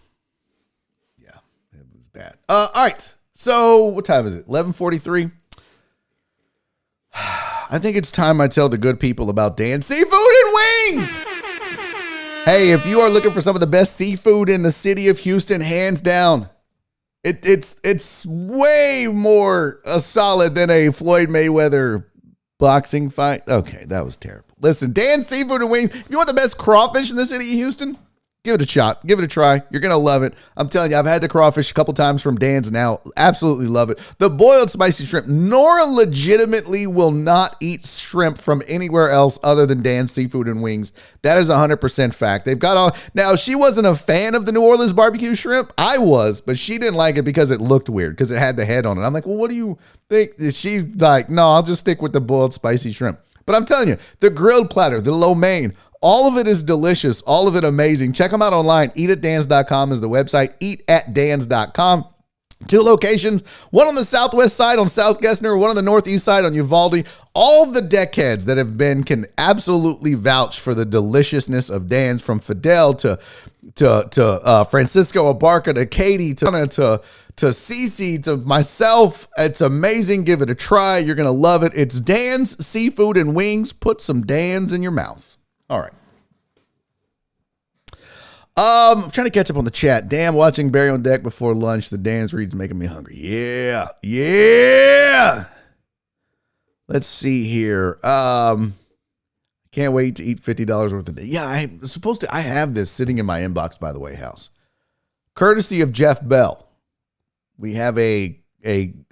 bad. All right. So what time is it? 11:43. I think it's time I tell the good people about Dan's Seafood and Wings. Hey, if you are looking for some of the best seafood in the city of Houston, hands down, it's way more solid than a Floyd Mayweather boxing fight. Okay, that was terrible. Listen, Dan's Seafood and Wings. If you want the best crawfish in the city of Houston, give it a shot. Give it a try. You're going to love it. I'm telling you, I've had the crawfish a couple times from Dan's now. Absolutely love it. The boiled spicy shrimp. Nora legitimately will not eat shrimp from anywhere else other than Dan's Seafood and Wings. That is 100% fact. They've got all. Now, she wasn't a fan of the New Orleans barbecue shrimp. I was, but she didn't like it because it looked weird, because it had the head on it. I'm like, well, what do you think? She's like, no, I'll just stick with the boiled spicy shrimp. But I'm telling you, the grilled platter, the lo mein, all of it is delicious. All of it amazing. Check them out online. Eatatdans.com is the website. Eatatdans.com. 2 locations. One on the southwest side on South Gessner. One on the northeast side on Uvalde. All the deckheads that have been can absolutely vouch for the deliciousness of Dan's, from Fidel to Francisco Abarca to Katie to Cece to myself. It's amazing. Give it a try. You're going to love it. It's Dan's Seafood and Wings. Put some Dan's in your mouth. All right. I'm trying to catch up on the chat. Damn, watching Barry on Deck before lunch. The Dan's read's making me hungry. Yeah. Let's see here. Can't wait to eat $50 worth of day. Yeah, I have this sitting in my inbox, by the way, house. Courtesy of Jeff Bell. We have a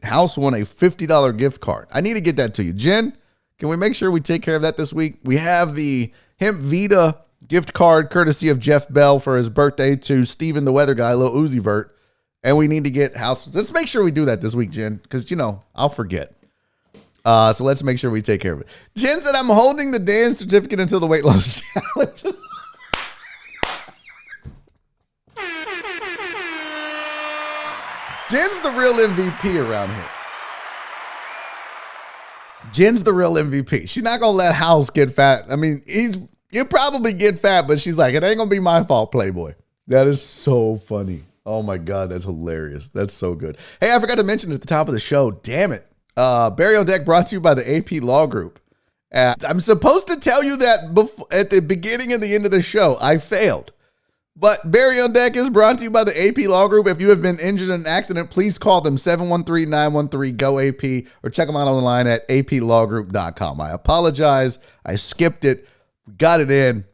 house won a $50 gift card. I need to get that to you. Jen, can we make sure we take care of that this week? We have the Hemp Vita gift card courtesy of Jeff Bell for his birthday to Steven the Weather Guy, Lil Uzi Vert. And we need to get house. Let's make sure we do that this week, Jen, because, I'll forget. So let's make sure we take care of it. Jen said, I'm holding the Dan certificate until the weight loss challenge. Jen's the real MVP around here. Jen's the real MVP. She's not going to let House get fat. I mean, he'll probably get fat, but she's like, it ain't going to be my fault, Playboy. That is so funny. Oh my God, that's hilarious. That's so good. Hey, I forgot to mention at the top of the show, damn it. Barry on Deck brought to you by the AP Law Group. I'm supposed to tell you that at the beginning and the end of the show. I failed. But Barry on Deck is brought to you by the AP Law Group. If you have been injured in an accident, please call them 713-913-GO-AP or check them out online at aplawgroup.com. I apologize. I skipped it. We got it in,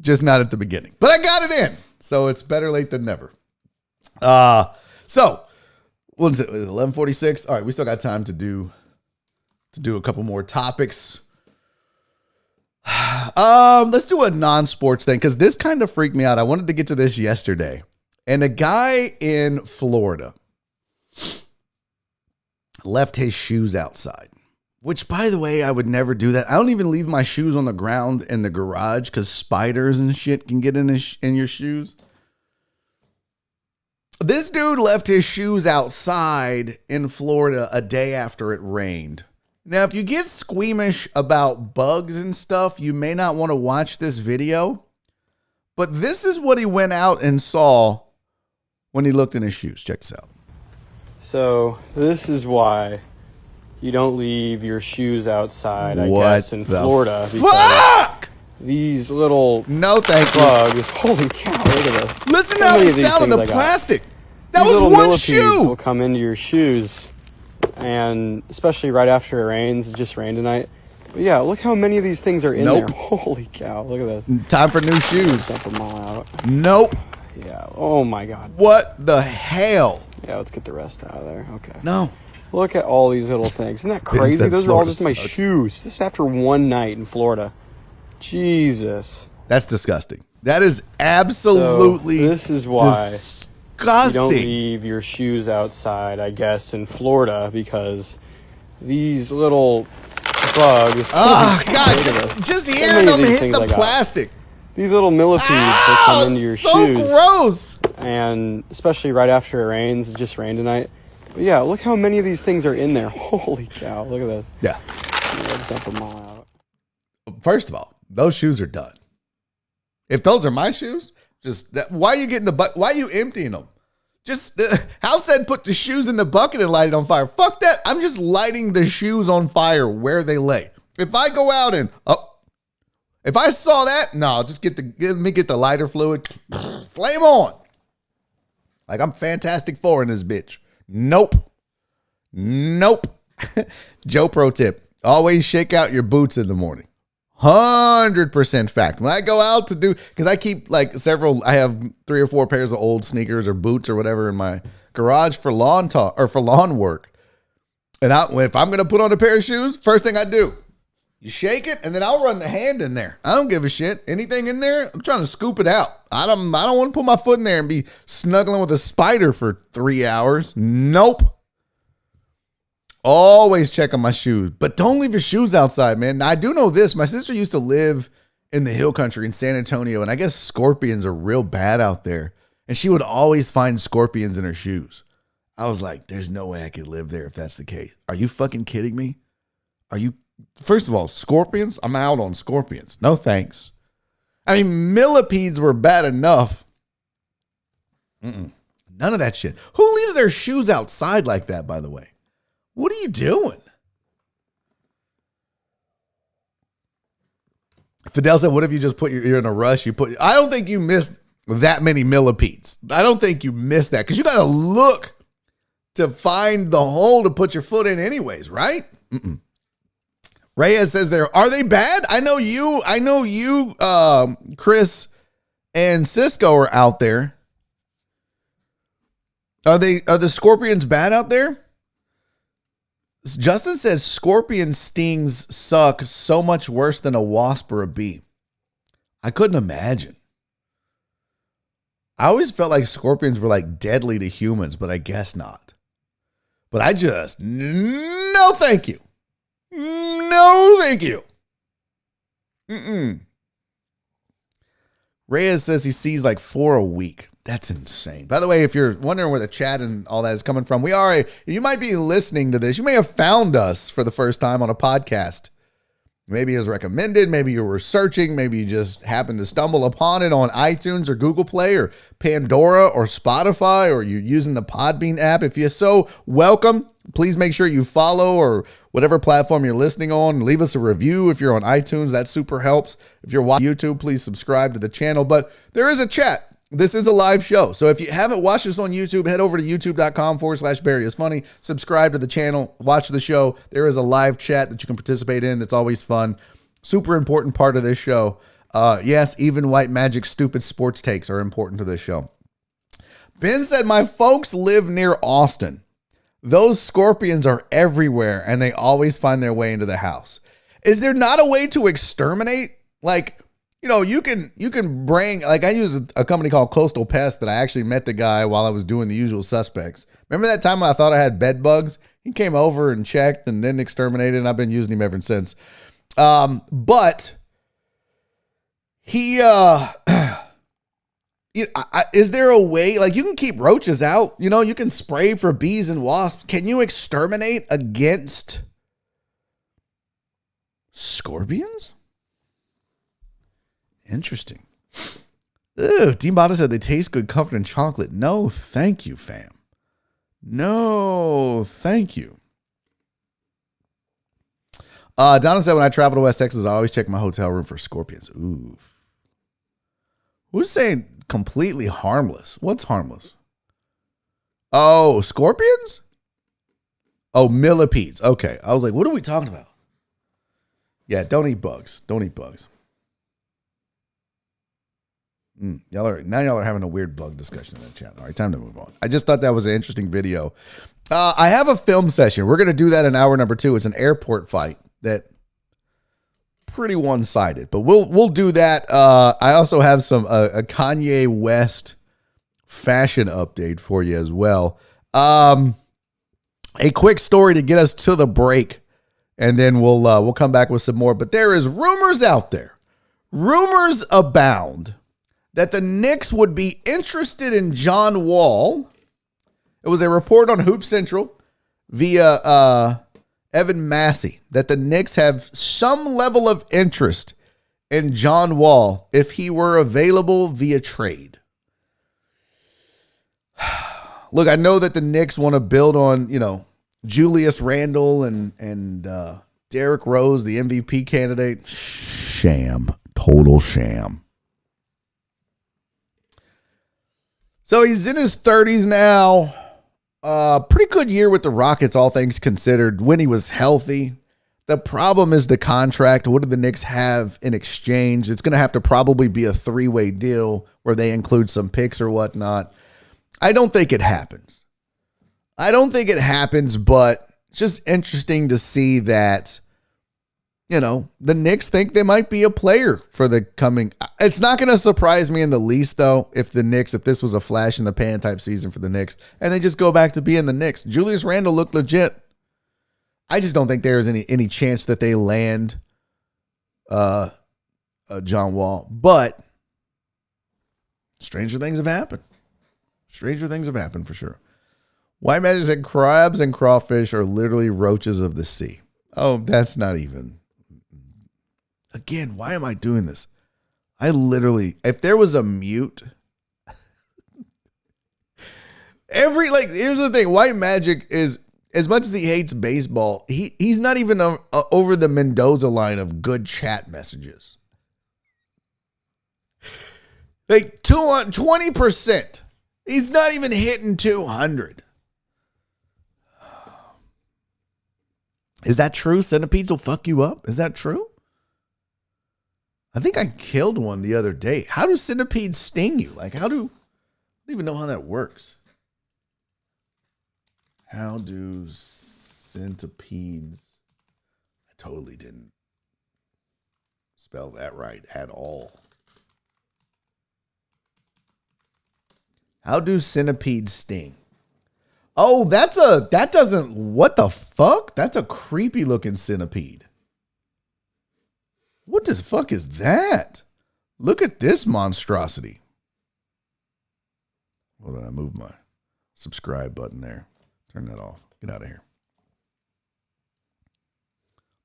just not at the beginning. But I got it in, so it's better late than never. So, what is it? 11:46. All right, we still got time to do a couple more topics. Let's do a non-sports thing, because this kind of freaked me out. I wanted to get to this yesterday. And a guy in Florida left his shoes outside, which, by the way, I would never do that. I don't even leave my shoes on the ground in the garage because spiders and shit can get in your shoes. This dude left his shoes outside in Florida a day after it rained. Now, if you get squeamish about bugs and stuff, you may not want to watch this video. But this is what he went out and saw when he looked in his shoes. Check this out. So this is why you don't leave your shoes outside, I guess, in Florida. Fuck! These little no thank bugs. you. Holy cow, look at this. Listen to how they sound on the plastic. That These was little one millipedes shoe. will come into your shoes, and especially right after it rains. It just rained tonight. But yeah, look how many of these things are in there. Holy cow, look at this. Time for new shoes. Up a mile out. Nope. Yeah, oh my God. What the hell? Yeah, let's get the rest out of there. Okay. No. Look at all these little things. Isn't that crazy? Those are all just my shoes. This is after one night in Florida. Jesus. That's disgusting. That is absolutely so this is why disgusting. You don't leave your shoes outside, I guess, in Florida because these little bugs. Oh, God. Just hearing them hit the plastic. These little millipedes will come into your shoes. So gross. And especially right after it rains. It just rained tonight. But yeah, look how many of these things are in there. Holy cow. Look at this. Yeah. Dump them all out. First of all, those shoes are done. If those are my shoes, why are you getting why are you emptying them? Just Hal said put the shoes in the bucket and light it on fire. Fuck that. I'm just lighting the shoes on fire where they lay. If I go out and if I saw that, no, just get the lighter fluid, flame on. Like I'm Fantastic Four in this bitch. Nope. Joe pro tip: always shake out your boots in the morning. 100% fact. When I go out to because I keep I have 3 or 4 pairs of old sneakers or boots or whatever in my garage for lawn work. And if I'm going to put on a pair of shoes, first thing I do, you shake it and then I'll run the hand in there. I don't give a shit. Anything in there, I'm trying to scoop it out. I don't want to put my foot in there and be snuggling with a spider for 3 hours. Nope. Always check on my shoes, but don't leave your shoes outside, man. Now, I do know this. My sister used to live in the hill country in San Antonio, and I guess scorpions are real bad out there. And she would always find scorpions in her shoes. I was like, there's no way I could live there if that's the case. Are you fucking kidding me? First of all, scorpions? I'm out on scorpions. No thanks. I mean, millipedes were bad enough. None of that shit. Who leaves their shoes outside like that, by the way? What are you doing? Fidel said, what if you just you're in a rush? I don't think you missed that many millipedes. I don't think you missed that because you got to look to find the hole to put your foot in anyways, right? Reyes says are they bad? I know you, Chris and Cisco are out there. Are the scorpions bad out there? Justin says scorpion stings suck so much worse than a wasp or a bee. I couldn't imagine. I always felt like scorpions were like deadly to humans, but I guess not. But no thank you. No thank you. Reyes says he sees like 4 a week. That's insane. By the way, if you're wondering where the chat and all that is coming from, you might be listening to this. You may have found us for the first time on a podcast. Maybe it was recommended. Maybe you were searching. Maybe you just happened to stumble upon it on iTunes or Google Play or Pandora or Spotify, or you're using the Podbean app. If you're so, welcome. Please make sure you follow or whatever platform you're listening on. Leave us a review if you're on iTunes. That super helps. If you're watching YouTube, please subscribe to the channel. But there is a chat. This is a live show. So if you haven't watched us on YouTube, head over to youtube.com/Barry is funny. Subscribe to the channel. Watch the show. There is a live chat that you can participate in. That's always fun. Super important part of this show. Yes, even white magic stupid sports takes are important to this show. Ben said, my folks live near Austin. Those scorpions are everywhere and they always find their way into the house. Is there not a way to exterminate? You can bring, I use a company called Coastal Pest that I actually met the guy while I was doing The Usual Suspects. Remember that time I thought I had bed bugs? He came over and checked and then exterminated, and I've been using him ever since. But he, is there a way, you can keep roaches out, you can spray for bees and wasps. Can you exterminate against scorpions? Interesting. Ew, D-Mata said they taste good covered in chocolate. No, thank you, fam. No, thank you. Donna said, when I travel to West Texas, I always check my hotel room for scorpions. Ooh. Who's saying completely harmless? What's harmless? Oh, scorpions? Oh, millipedes. Okay. I was like, what are we talking about? Yeah, don't eat bugs. Don't eat bugs. Y'all are having a weird bug discussion in the chat. All right, time to move on. I just thought that was an interesting video. I have a film session. We're going to do that in hour number 2. It's an airport fight that pretty one-sided, but we'll do that. I also have a Kanye West fashion update for you as well. A quick story to get us to the break, and then we'll come back with some more. But there is rumors out there. Rumors abound that the Knicks would be interested in John Wall. It was a report on Hoop Central via Evan Massey that the Knicks have some level of interest in John Wall if he were available via trade. Look, I know that the Knicks want to build on, Julius Randle and Derrick Rose, the MVP candidate. Sham. Total sham. So he's in his 30s now. Pretty good year with the Rockets, all things considered, when he was healthy. The problem is the contract. What do the Knicks have in exchange? It's going to have to probably be a 3-way deal where they include some picks or whatnot. I don't think it happens. But it's just interesting to see that, the Knicks think they might be a player for the coming. It's not going to surprise me in the least, though, if this was a flash in the pan type season for the Knicks and they just go back to being the Knicks. Julius Randle looked legit. I just don't think there's any chance that they land John Wall. But stranger things have happened. Stranger things have happened for sure. White Magic said crabs and crawfish are literally roaches of the sea. Oh, that's not even. Again, why am I doing this? If there was a mute, here's the thing. White Magic is, as much as he hates baseball, he's not even over the Mendoza line of good chat messages. Like 20%. He's not even hitting 200. Is that true? Centipedes will fuck you up? Is that true? I think I killed one the other day. How do centipedes sting you? I don't even know how that works. How do centipedes? I totally didn't spell that right at all. How do centipedes sting? Oh, what the fuck? That's a creepy looking centipede. What the fuck is that? Look at this monstrosity. Hold on, I moved my subscribe button there. Turn that off. Get out of here.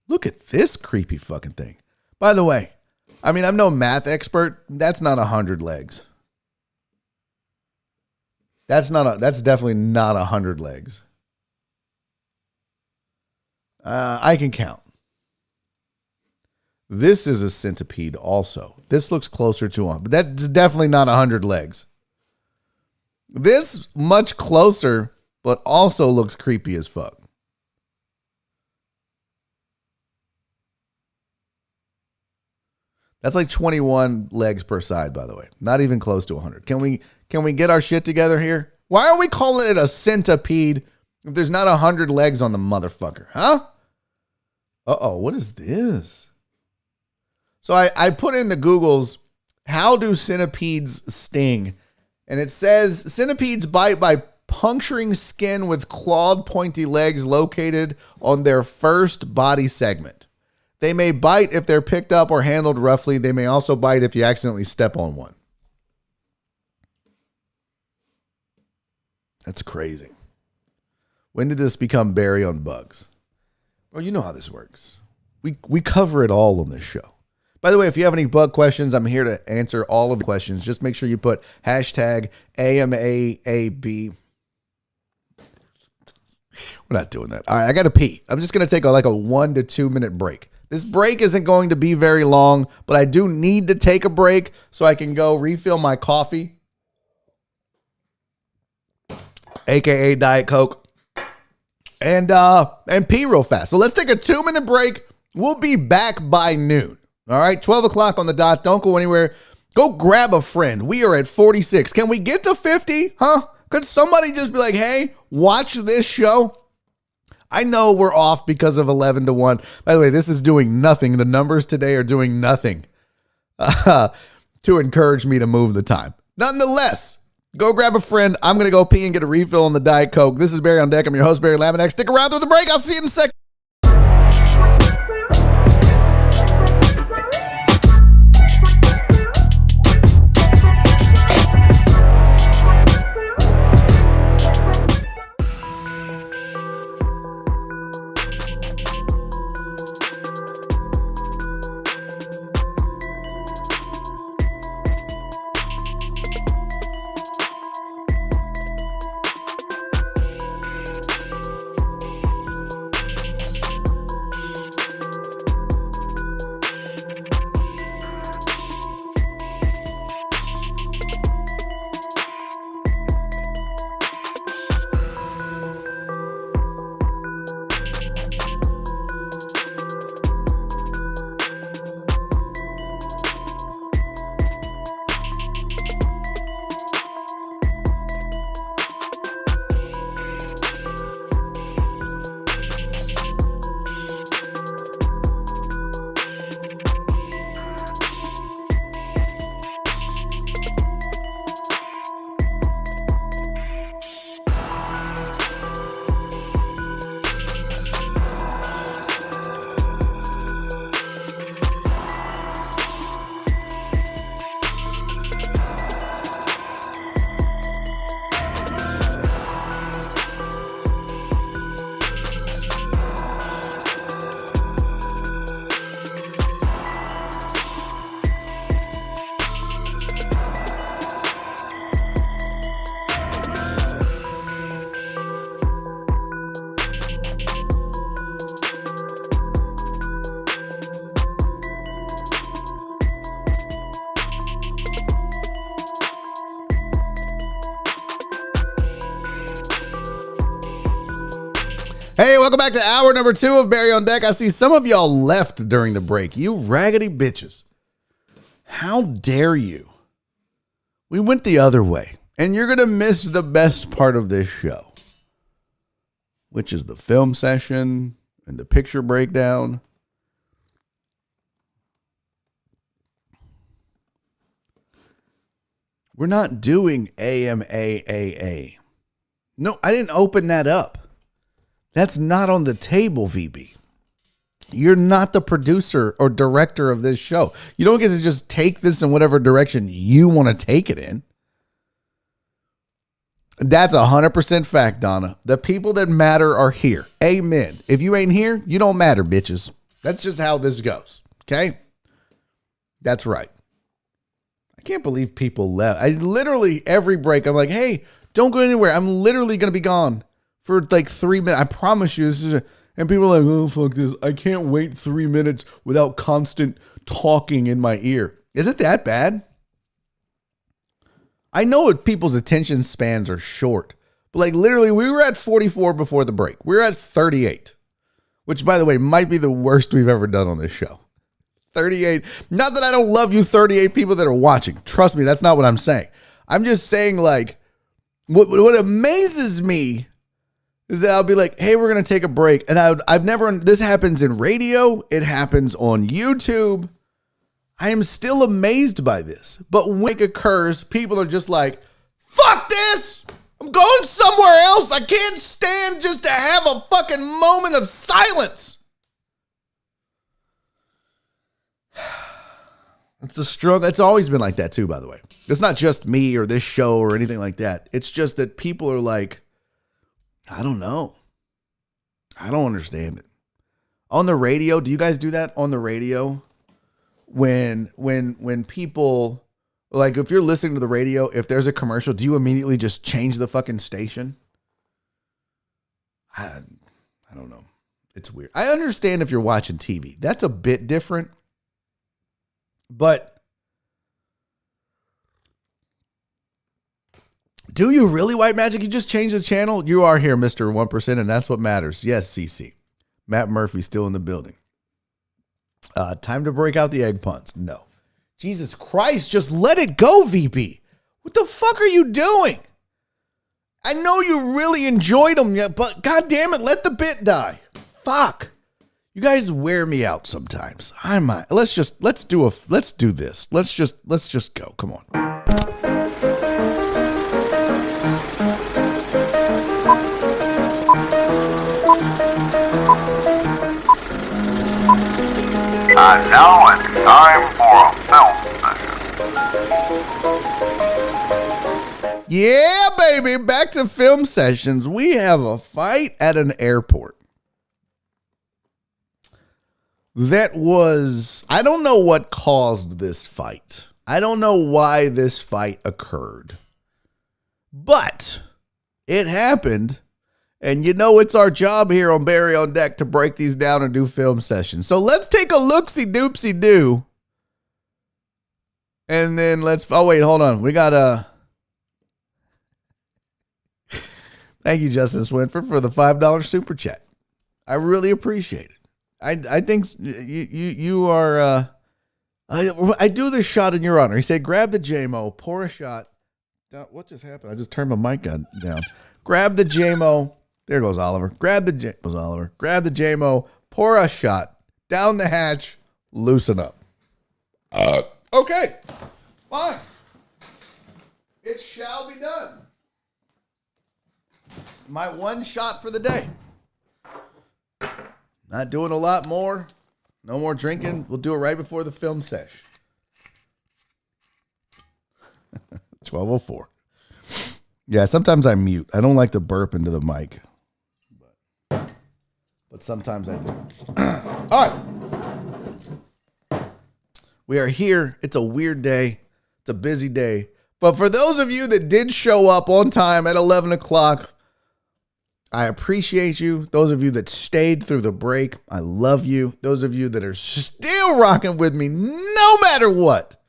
Look at this creepy fucking thing. By the way, I'm no math expert. That's not 100 legs. That's definitely not 100 legs. I can count. This is a centipede also. This looks closer to one, but that's definitely not 100 legs. This much closer, but also looks creepy as fuck. That's like 21 legs per side, by the way. Not even close to 100. Can we get our shit together here? Why are we calling it a centipede if there's not 100 legs on the motherfucker? Huh? Uh-oh, what is this? So I put in the Googles, how do centipedes sting? And it says centipedes bite by puncturing skin with clawed pointy legs located on their first body segment. They may bite if they're picked up or handled roughly. They may also bite if you accidentally step on one. That's crazy. When did this become Barry on bugs? Well, you know how this works. We cover it all on this show. By the way, if you have any bug questions, I'm here to answer all of the questions. Just make sure you put hashtag AMAAB. We're not doing that. All right, I got to pee. I'm just going to take like a 1 to 2 minute break. This break isn't going to be very long, but I do need to take a break so I can go refill my coffee, aka Diet Coke, and pee real fast. So let's take a 2 minute break. We'll be back by noon. All right, 12 o'clock on the dot. Don't go anywhere. Go grab a friend. We are at 46. Can we get to 50? Huh? Could somebody just be like, hey, watch this show? I know we're off because of 11 to 1. By the way, this is doing nothing. The numbers today are doing nothing to encourage me to move the time. Nonetheless, go grab a friend. I'm going to go pee and get a refill on the Diet Coke. This is Barry on Deck. I'm your host, Barry Laminack. Stick around through the break. I'll see you in a second. Hey, welcome back to hour number 2 of Barry on Deck. I see some of y'all left during the break. You raggedy bitches. How dare you? We went the other way, and you're going to miss the best part of this show, which is the film session and the picture breakdown. We're not doing AMAAA. No, I didn't open that up. That's not on the table, VB. You're not the producer or director of this show. You don't get to just take this in whatever direction you want to take it in. That's 100% fact, Donna. The people that matter are here. Amen. If you ain't here, you don't matter, bitches. That's just how this goes. Okay? That's right. I can't believe people left. I literally, every break, I'm like, hey, don't go anywhere. I'm literally going to be gone for like 3 minutes. I promise you. And people are like, oh, fuck this. I can't wait 3 minutes without constant talking in my ear. Is it that bad? I know people's attention spans are short, but like literally we were at 44 before the break. We're at 38, which by the way, might be the worst we've ever done on this show. 38. Not that I don't love you 38 people that are watching. Trust me, that's not what I'm saying. I'm just saying like what amazes me is that I'll be like, hey, we're going to take a break. And I've never, this happens in radio. It happens on YouTube. I am still amazed by this. But when it occurs, people are just like, fuck this. I'm going somewhere else. I can't stand just to have a fucking moment of silence. It's a struggle. It's always been like that too, by the way. It's not just me or this show or anything like that. It's just that people are like, I don't know. I don't understand it. On the radio, do you guys do that on the radio? when people, like, if you're listening to the radio, if there's a commercial, do you immediately just change the fucking station? I don't know. It's weird. I understand if you're watching TV. That's a bit different. But do you really, White Magic? You just change the channel? You are here, Mr. 1%, and that's what matters. Yes, CC. Matt Murphy's still in the building. Time to break out the egg puns. No. Jesus Christ, just let it go, VP. What the fuck are you doing? I know you really enjoyed them, but God damn it, let the bit die. Fuck. You guys wear me out sometimes. I might. Let's do this. Let's just go. Come on. And now it's time for a film session. Yeah, baby. Back to film sessions. We have a fight at an airport. That was, I don't know what caused this fight. I don't know why this fight occurred. But it happened. And you know it's our job here on Barry on Deck to break these down and do film sessions. So let's take a look-see-doopsie-doo. And then oh wait, hold on. We got thank you, Justin Swinford, for the $5 super chat. I really appreciate it. I think you are, I do this shot in your honor. He said, grab the JMO, pour a shot. What just happened? I just turned my mic down. Grab the JMO. There goes Oliver. Grab the JMO, pour a shot, down the hatch, loosen up. Okay, fine. It shall be done. My one shot for the day. Not doing a lot more. No more drinking. We'll do it right before the film sesh. 12:04. Yeah, sometimes I mute. I don't like to burp into the mic. But sometimes I do. All right. We are here. It's a weird day. It's a busy day. But for those of you that did show up on time at 11 o'clock, I appreciate you. Those of you that stayed through the break, I love you. Those of you that are still rocking with me no matter what,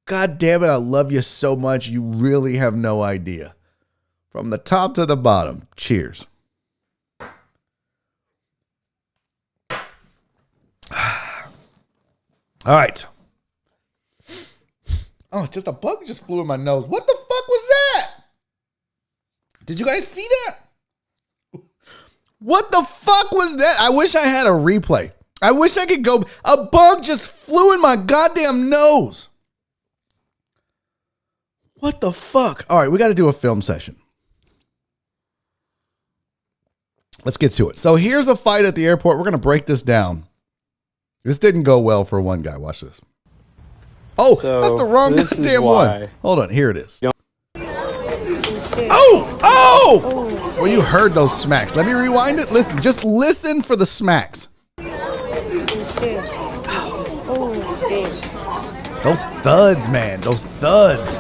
God damn it, I love you so much. You really have no idea. From the top to the bottom, cheers. All right. Oh, just a bug just flew in my nose. What the fuck was that? Did you guys see that? What the fuck was that? I wish I had a replay. I wish I could go. A bug just flew in my goddamn nose. What the fuck? All right, we got to do a film session. Let's get to it. So here's a fight at the airport. We're going to break this down. This didn't go well for one guy. Watch this. Oh, so that's the wrong goddamn one. Hold on. Here it is. Oh! Oh! Well, you heard those smacks. Let me rewind it. Listen. Just listen for the smacks. Those thuds, man. Those thuds.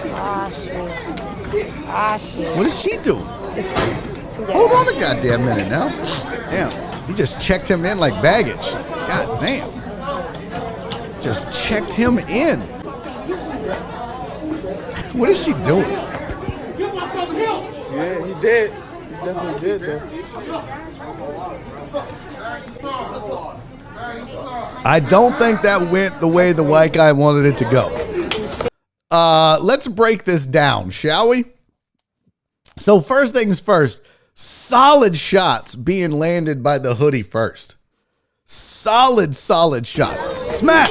What is she doing? Hold on a goddamn minute now. Damn. He just checked him in like baggage. God damn. Just checked him in. What is she doing? Yeah, he did. He definitely did, though. I don't think that went the way the white guy wanted it to go. Let's break this down, shall we? So first things first, solid shots being landed by the hoodie first. Solid shots. Smack,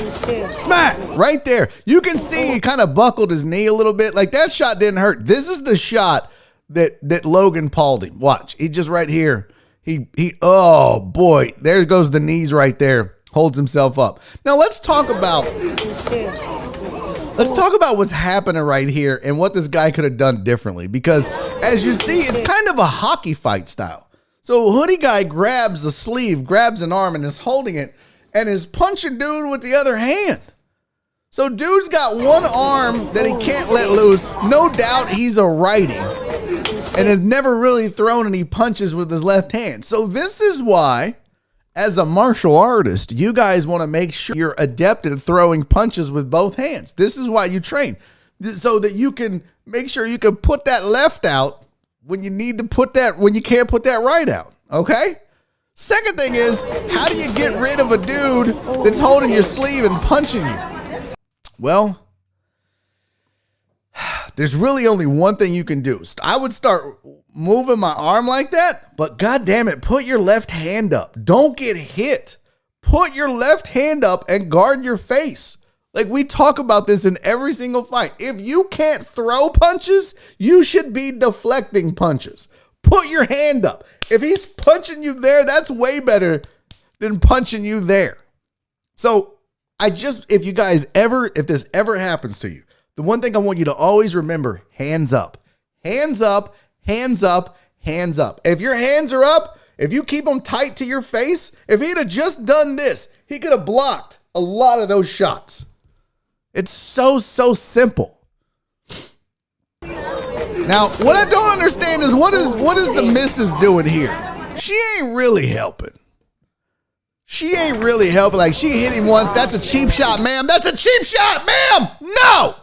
smack, right there. You can see he kind of buckled his knee a little bit. Like that shot didn't hurt. This is the shot that Logan palled him. Watch, he just right here. He oh boy, there goes the knees right there. Holds himself up. Now let's talk about what's happening right here and what this guy could have done differently. Because as you see, it's kind of a hockey fight style. So hoodie guy grabs the sleeve, grabs an arm and is holding it and is punching dude with the other hand. So dude's got one arm that he can't let loose. No doubt he's a righty and has never really thrown any punches with his left hand. So this is why, as a martial artist, you guys want to make sure you're adept at throwing punches with both hands. This is why you train, so that you can make sure you can put that left out when you need to put that, when you can't put that right out. Okay? Second thing is, how do you get rid of a dude that's holding your sleeve and punching you? Well, there's really only one thing you can do. I would start moving my arm like that, but God damn it, put your left hand up. Don't get hit. Put your left hand up and guard your face. Like, we talk about this in every single fight. If you can't throw punches, you should be deflecting punches. Put your hand up. If he's punching you there, that's way better than punching you there. So if you guys if this ever happens to you, the one thing I want you to always remember, hands up, hands up, hands up, hands up. If your hands are up, if you keep them tight to your face, if he'd have just done this, he could have blocked a lot of those shots. It's so simple. Now, what I don't understand is what is the missus doing here? She ain't really helping. She ain't really helping. Like, she hit him once. That's a cheap shot, ma'am. That's a cheap shot, ma'am. No.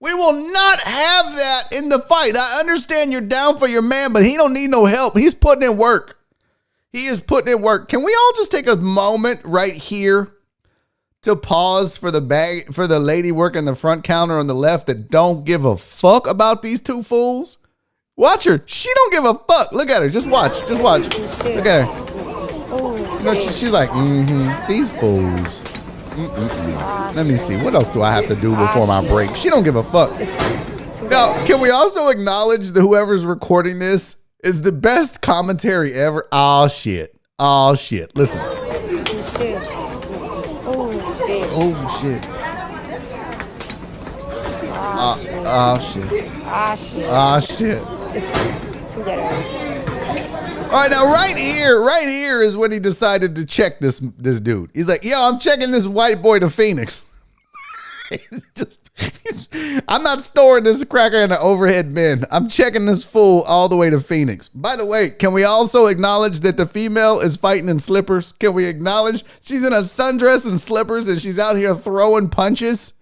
We will not have that in the fight. I understand you're down for your man, but he don't need no help. He's putting in work. He is putting in work. Can we all just take a moment right here to pause for the lady working the front counter on the left that don't give a fuck about these two fools? Watch her. She don't give a fuck. Look at her. Just watch. Just watch. Look at her. You know, she's like, these fools. Let me see. What else do I have to do before my break? She don't give a fuck. Now, can we also acknowledge that whoever's recording this is the best commentary ever? Oh, shit. Oh, shit. Listen. Oh, shit. Oh, shit. Oh, shit. All right, now right here is when he decided to check this dude. He's like, yo, I'm checking this white boy to Phoenix. I'm not storing this cracker in an overhead bin. I'm checking this fool all the way to Phoenix. By the way, can we also acknowledge that the female is fighting in slippers? Can we acknowledge she's in a sundress and slippers and she's out here throwing punches,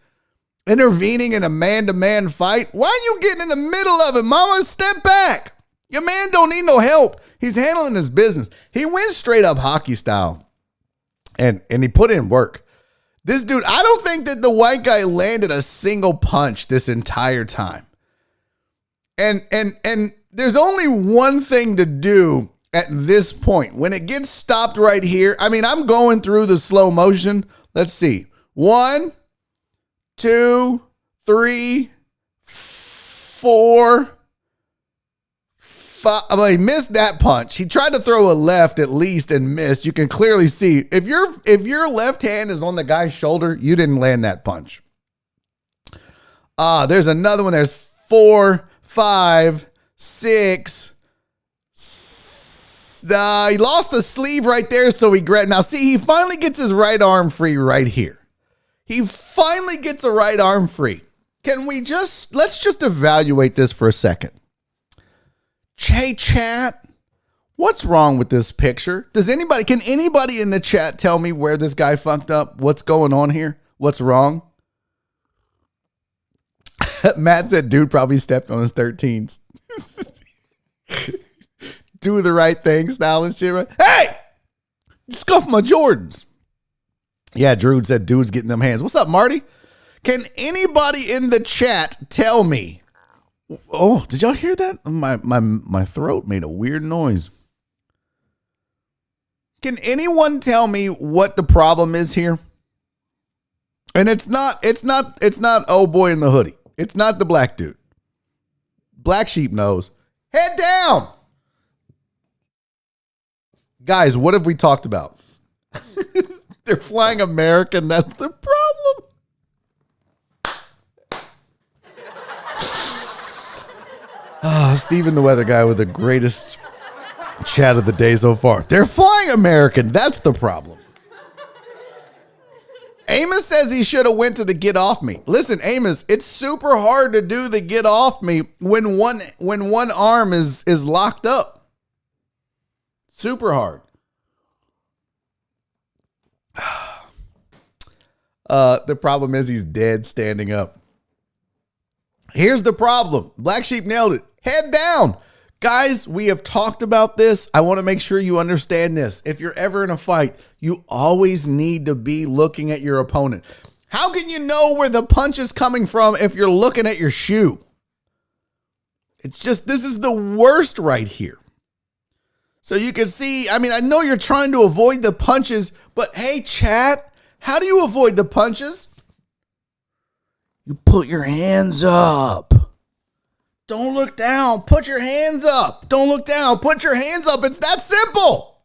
intervening in a man-to-man fight? Why are you getting in the middle of it, mama? Step back. Your man don't need no help. He's handling his business. He went straight up hockey style and he put in work. This dude, I don't think that the white guy landed a single punch this entire time. And there's only one thing to do at this point. When it gets stopped right here, I mean, I'm going through the slow motion. Let's see. 1, 2, 3, 4, 5. Well, he missed that punch. He tried to throw a left at least and missed. You can clearly see if your left hand is on the guy's shoulder, you didn't land that punch. There's another one. There's 4, 5, 6. He lost the sleeve right there, so he grabbed. Now, see, he finally gets his right arm free right here. He finally gets a right arm free. Let's just evaluate this for a second. Hey, chat, what's wrong with this picture? Can anybody in the chat tell me where this guy fucked up? What's going on here? What's wrong? Matt said, dude probably stepped on his 13s. Do the right thing style and shit, right? Hey! Scuff my Jordans. Yeah, Drew said, dude's getting them hands. What's up, Marty? Can anybody in the chat tell me? Oh, did y'all hear that? My throat made a weird noise. Can anyone tell me what the problem is here? And it's not oh boy in the hoodie. It's not the black dude. Black sheep knows. Head down. Guys, what have we talked about? They're flying American. That's the problem. Steven the weather guy with the greatest chat of the day so far. They're flying American. That's the problem. Amos says he should have went to the get off me. Listen, Amos, it's super hard to do the get off me when one arm is locked up. Super hard. The problem is he's dead standing up. Here's the problem. Black Sheep nailed it. Head down. Guys, we have talked about this. I want to make sure you understand this. If you're ever in a fight, you always need to be looking at your opponent. How can you know where the punch is coming from if you're looking at your shoe? It's just, this is the worst right here. So you can see, I mean, I know you're trying to avoid the punches, but hey, chat, how do you avoid the punches? You put your hands up. Don't look down. Put your hands up. Don't look down. Put your hands up. It's that simple.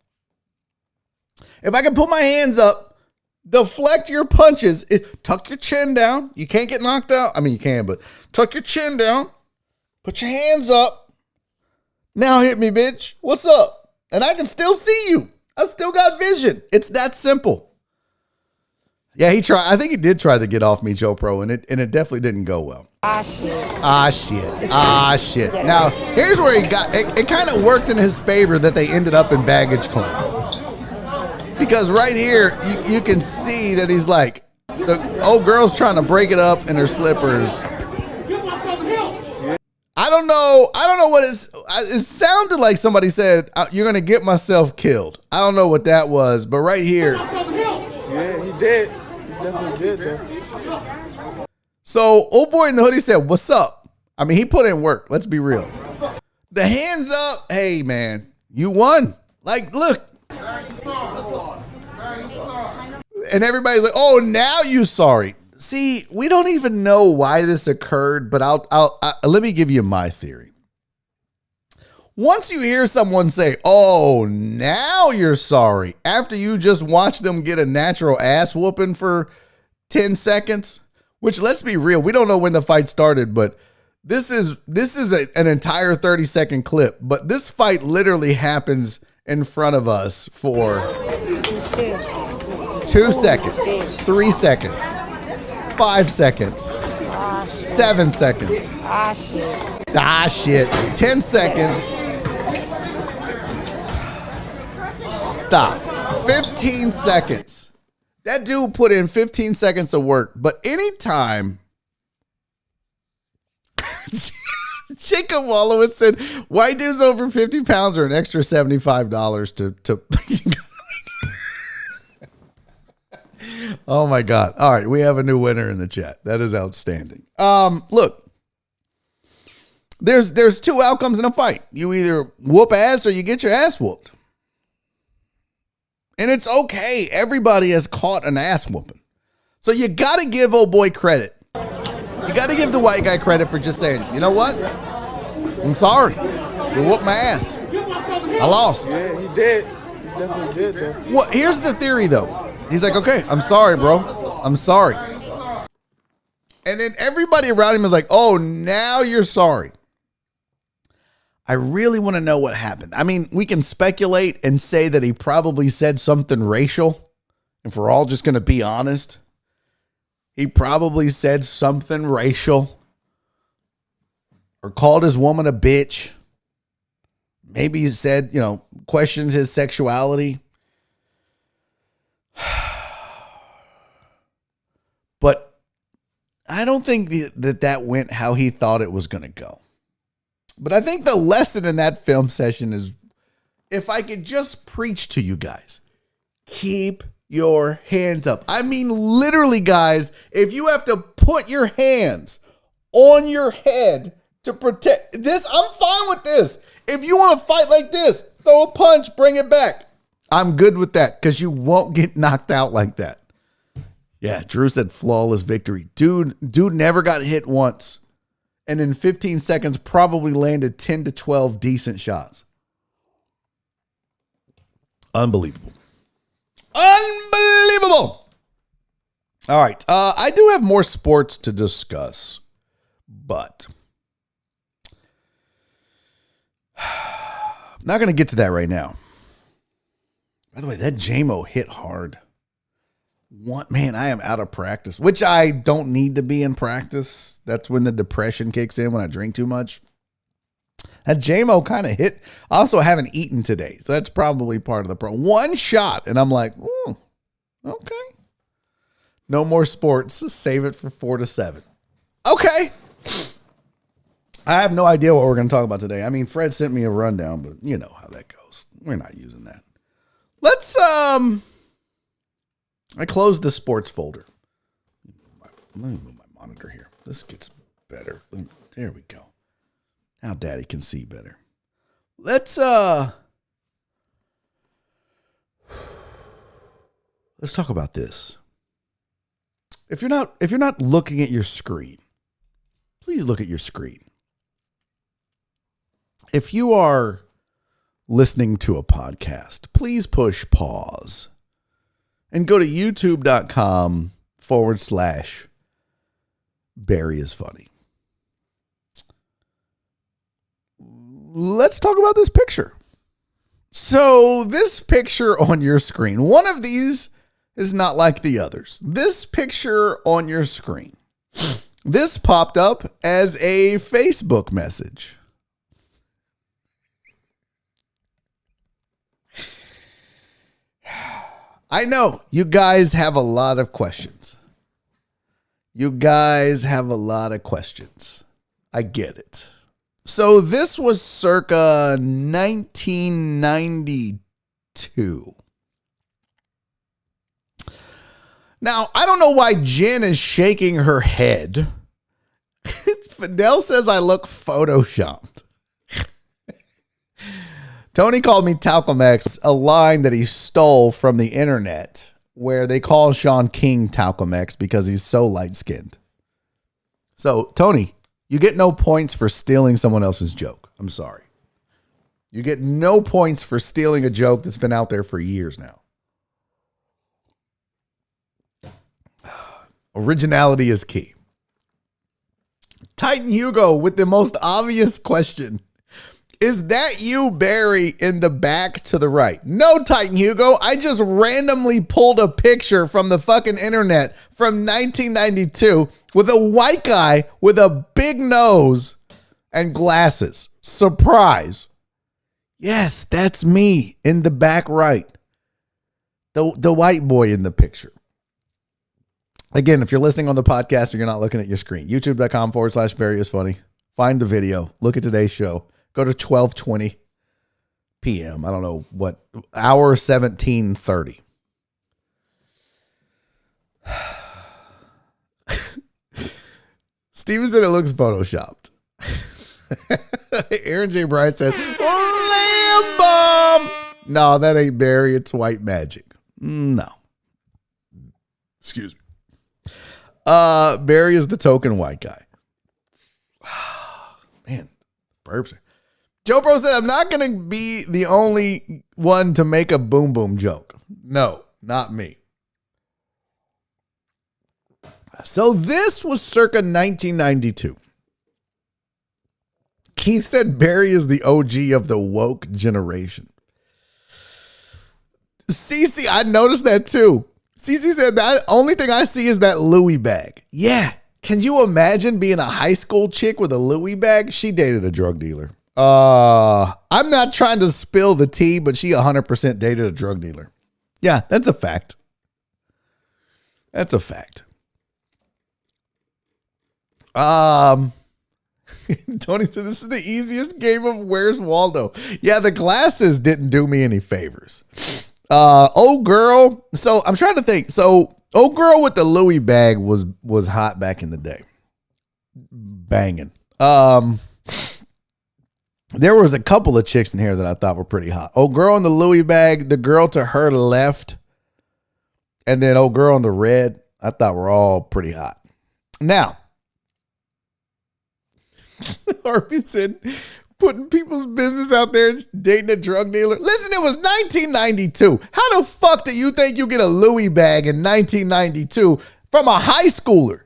If I can put my hands up, deflect your punches. Tuck your chin down. You can't get knocked out. I mean, you can, but tuck your chin down. Put your hands up. Now hit me, bitch. What's up? And I can still see you. I still got vision. It's that simple. Yeah, he tried. I think he did try to get off me, Joe Pro, and it definitely didn't go well. Ah, shit. Now, here's where he got, it kind of worked in his favor that they ended up in baggage claim. Because right here, you can see that he's like, the old girl's trying to break it up in her slippers. I don't know what it sounded like somebody said, you're going to get myself killed. I don't know what that was, but right here. Yeah, he did. He definitely did, though. So, old boy in the hoodie said, what's up? I mean, he put in work. Let's be real. The hands up. Hey, man, you won. Like, look. And everybody's like, oh, now you sorry. See, we don't even know why this occurred, but let me give you my theory. Once you hear someone say, oh, now you're sorry, after you just watch them get a natural ass whooping for 10 seconds, which, let's be real, we don't know when the fight started, but this is an entire 30-second clip. But this fight literally happens in front of us for 2 seconds, 3 seconds, 5 seconds, 7 seconds. Ah, shit. 10 seconds. Stop. 15 seconds. That dude put in 15 seconds of work, but anytime Jacob Wallowitz said white dudes over 50 pounds are an extra $75 to Oh my God. All right, we have a new winner in the chat. That is outstanding. Look, there's two outcomes in a fight. You either whoop ass or you get your ass whooped. And it's okay. Everybody has caught an ass whooping. So you got to give old boy credit. You got to give the white guy credit for just saying, you know what? I'm sorry. You whooped my ass. I lost. Yeah, he did. He definitely did, though. Well, here's the theory, though. He's like, okay, I'm sorry, bro. I'm sorry. And then everybody around him is like, oh, now you're sorry. I really want to know what happened. I mean, we can speculate and say that he probably said something racial. If we're all just going to be honest, he probably said something racial or called his woman a bitch. Maybe he said, questions his sexuality. But I don't think that went how he thought it was going to go. But I think the lesson in that film session is, if I could just preach to you guys, keep your hands up. I mean, literally, guys, if you have to put your hands on your head to protect this, I'm fine with this. If you want to fight like this, throw a punch, bring it back. I'm good with that because you won't get knocked out like that. Yeah, Drew said flawless victory. Dude never got hit once. And in 15 seconds, probably landed 10 to 12 decent shots. Unbelievable. Unbelievable. All right. I do have more sports to discuss, but I'm not going to get to that right now. By the way, that JMO hit hard. Man, I am out of practice, which I don't need to be in practice. That's when the depression kicks in when I drink too much. That JMO kind of hit. I also haven't eaten today, so that's probably part of the problem. One shot, and I'm like, okay. No more sports. Save it for 4 to 7. Okay. I have no idea what we're going to talk about today. I mean, Fred sent me a rundown, but you know how that goes. We're not using that. Let's, I closed the sports folder. Let me move my monitor here. This gets better. There we go. Now Daddy can see better. Let's talk about this. If you're not looking at your screen, please look at your screen. If you are listening to a podcast, please push pause and go to youtube.com/Barry is funny. Let's talk about this picture. So this picture on your screen, one of these is not like the others. This picture on your screen, this popped up as a Facebook message. I know you guys have a lot of questions. I get it. So this was circa 1992. Now, I don't know why Jen is shaking her head. Fidel says I look photoshopped. Tony called me Talcum X, a line that he stole from the internet where they call Sean King Talcum X because he's so light-skinned. So, Tony, you get no points for stealing someone else's joke. I'm sorry. You get no points for stealing a joke that's been out there for years now. Originality is key. Titan Hugo with the most obvious question. Is that you, Barry, in the back to the right? No, Titan Hugo. I just randomly pulled a picture from the fucking internet from 1992 with a white guy with a big nose and glasses. Surprise. Yes, that's me in the back right. The white boy in the picture. Again, if you're listening on the podcast and you're not looking at your screen, youtube.com/Barry is funny. Find the video. Look at today's show. Go to 12:20 p.m. I don't know what hour 17:30. Steven said it looks photoshopped. Aaron J. Bryce said, "Lamb bomb." No, that ain't Barry. It's white magic. No. Excuse me. Barry is the token white guy. Man, burps. Joe Bro said, I'm not going to be the only one to make a boom boom joke. No, not me. So this was circa 1992. Keith said Barry is the OG of the woke generation. Cece, I noticed that too. Cece said that only thing I see is that Louis bag. Yeah. Can you imagine being a high school chick with a Louis bag? She dated a drug dealer. I'm not trying to spill the tea, but she 100% dated a drug dealer. Yeah, that's a fact. That's a fact. Tony said this is the easiest game of Where's Waldo. Yeah, the glasses didn't do me any favors. Oh girl. So I'm trying to think. So oh girl with the Louis bag was hot back in the day. Banging. There was a couple of chicks in here that I thought were pretty hot. Oh girl in the Louis bag, the girl to her left, and then oh girl in the red, I thought were all pretty hot. Now, Harvey said, putting people's business out there, dating a drug dealer. Listen, it was 1992. How the fuck do you think you get a Louis bag in 1992 from a high schooler?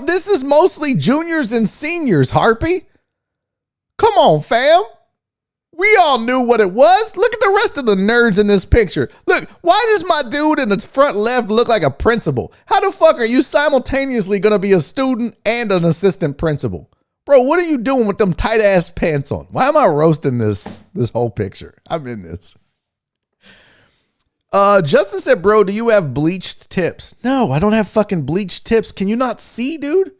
This is mostly juniors and seniors, Harpy. Come on, fam. We all knew what it was. Look at the rest of the nerds in this picture. Look, why does my dude in the front left look like a principal? How the fuck are you simultaneously going to be a student and an assistant principal? Bro, what are you doing with them tight ass pants on? Why am I roasting this whole picture? I'm in this. Justin said, bro, do you have bleached tips? No, I don't have fucking bleached tips. Can you not see, dude?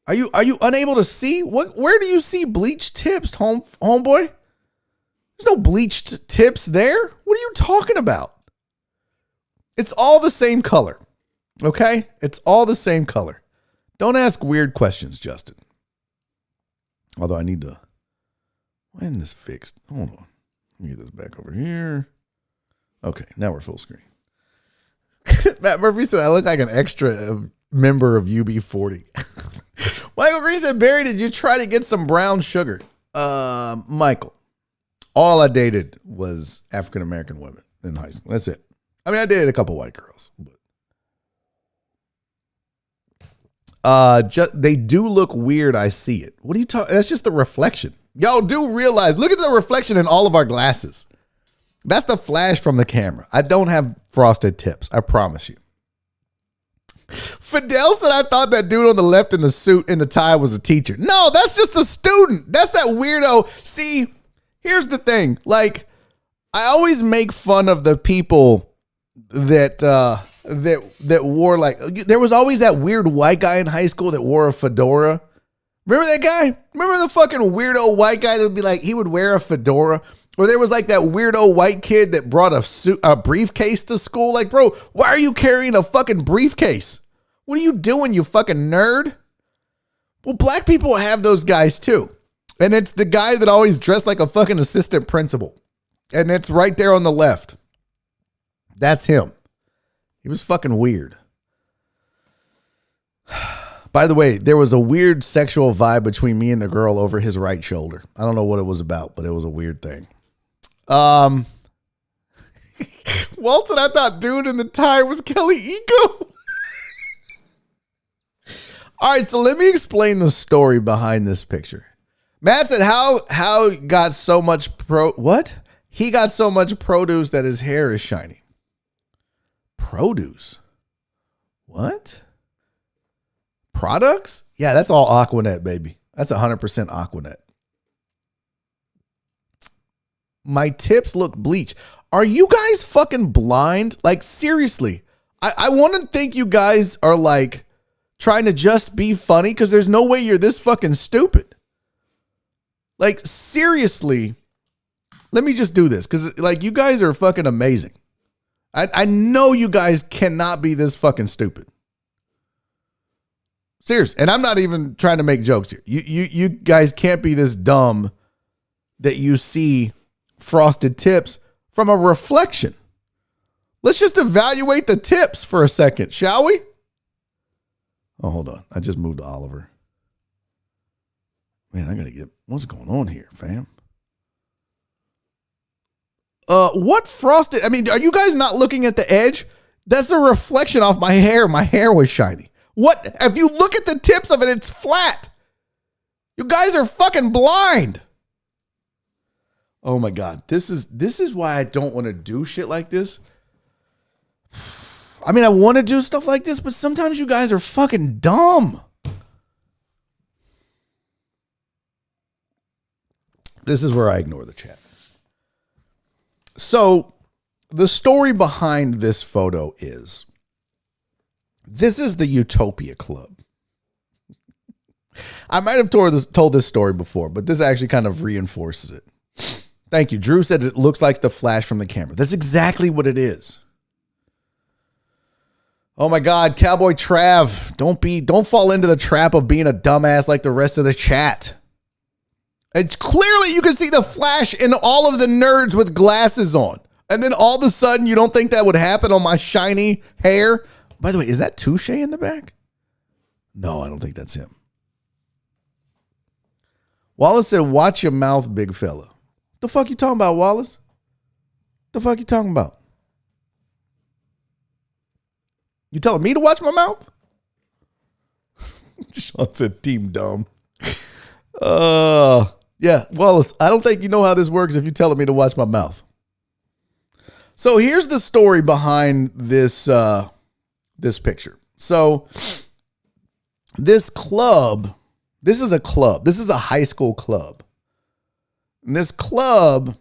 Are you unable to see? Where do you see bleached tips, homeboy? There's no bleached tips there. What are you talking about? It's all the same color. Okay? It's all the same color. Don't ask weird questions, Justin. Although I need to, why isn't this fixed? Hold on. Let me get this back over here. Okay, now we're full screen. Matt Murphy said, I look like an extra member of UB40. Michael Green said, Barry, did you try to get some brown sugar? Michael, all I dated was African-American women in high school. That's it. I mean, I dated a couple white girls. But they do look weird. I see it. What are you talking? That's just the reflection. Y'all do realize, look at the reflection in all of our glasses. That's the flash from the camera. I don't have frosted tips. I promise you. Fidel said, I thought that dude on the left in the suit and the tie was a teacher. No, that's just a student. That's that weirdo. See, here's the thing. Like, I always make fun of the people that wore, like, there was always that weird white guy in high school that wore a fedora. Remember that guy? Remember the fucking weirdo white guy that would be like, he would wear a fedora? Or there was like that weirdo white kid that brought a briefcase to school. Like, bro, why are you carrying a fucking briefcase? What are you doing, you fucking nerd? Well, black people have those guys too. And it's the guy that always dressed like a fucking assistant principal. And it's right there on the left. That's him. He was fucking weird. By the way, there was a weird sexual vibe between me and the girl over his right shoulder. I don't know what it was about, but it was a weird thing. Walton, I thought dude in the tie was Kelly Eco. All right, so let me explain the story behind this picture. Matt said how got so much what? He got so much produce that his hair is shiny. Produce? What? Products? Yeah, that's all Aquanet, baby. That's 100% Aquanet. My tips look bleach. Are you guys fucking blind? Like, seriously. I want to think you guys are like trying to just be funny because there's no way you're this fucking stupid. Like, seriously. Let me just do this because, like, you guys are fucking amazing. I know you guys cannot be this fucking stupid. Serious. And I'm not even trying to make jokes here. You guys can't be this dumb that you see frosted tips from a reflection. Let's just evaluate the tips for a second, shall we? Oh, hold on. I just moved to Oliver. Man, I gotta get, what's going on here, fam? What frosted? I mean, are you guys not looking at the edge? That's a reflection off my hair. My hair was shiny. What? If you look at the tips of it, it's flat. You guys are fucking blind. Oh my God. This is why I don't want to do shit like this. I mean, I want to do stuff like this, but sometimes you guys are fucking dumb. This is where I ignore the chat. So the story behind this photo is, this is the Utopia Club. I might have told this story before, but this actually kind of reinforces it. Thank you. Drew said it looks like the flash from the camera. That's exactly what it is. Oh my God, Cowboy Trav, don't fall into the trap of being a dumbass like the rest of the chat. It's clearly you can see the flash in all of the nerds with glasses on. And then all of a sudden you don't think that would happen on my shiny hair. By the way, is that Touche in the back? No, I don't think that's him. Wallace said, watch your mouth, big fella. The fuck you talking about, Wallace? The fuck you talking about? You telling me to watch my mouth? Sean said, team dumb. Yeah, Wallace, I don't think you know how this works if you're telling me to watch my mouth. So here's the story behind this this picture. So this club, this is a club. This is a high school club. And this club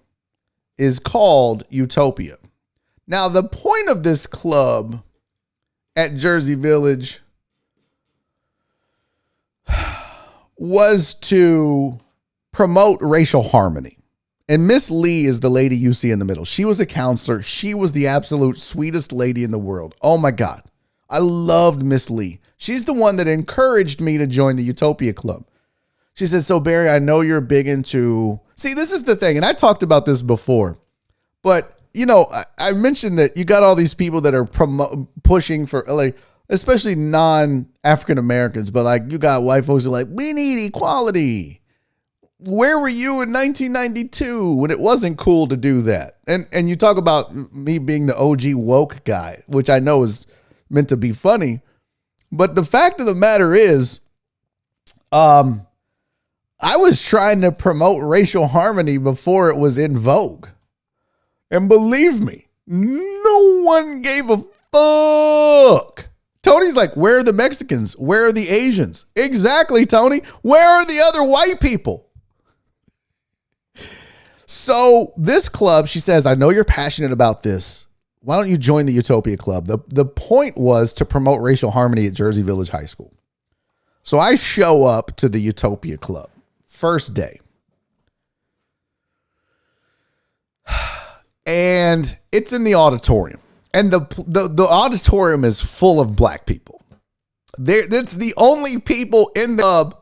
is called UTOPIA. Now, the point of this club at Jersey Village was to promote racial harmony. And Miss Lee is the lady you see in the middle. She was a counselor. She was the absolute sweetest lady in the world. Oh my God. I loved Miss Lee. She's the one that encouraged me to join the UTOPIA Club. She said, so Barry, I know you're big into, see, this is the thing. And I talked about this before, but you know, I mentioned that you got all these people that are pushing for, like, especially non-African Americans, but like you got white folks who are like, we need equality. Where were you in 1992 when it wasn't cool to do that? And you talk about me being the OG woke guy, which I know is meant to be funny. But the fact of the matter is, I was trying to promote racial harmony before it was in vogue. And believe me, no one gave a fuck. Tony's like, where are the Mexicans? Where are the Asians? Exactly, Tony. Where are the other white people? So this club, she says, I know you're passionate about this. Why don't you join the UTOPIA Club? The point was to promote racial harmony at Jersey Village High School. So I show up to the UTOPIA Club. First day. And it's in the auditorium. And the auditorium is full of black people. It's the only people in the club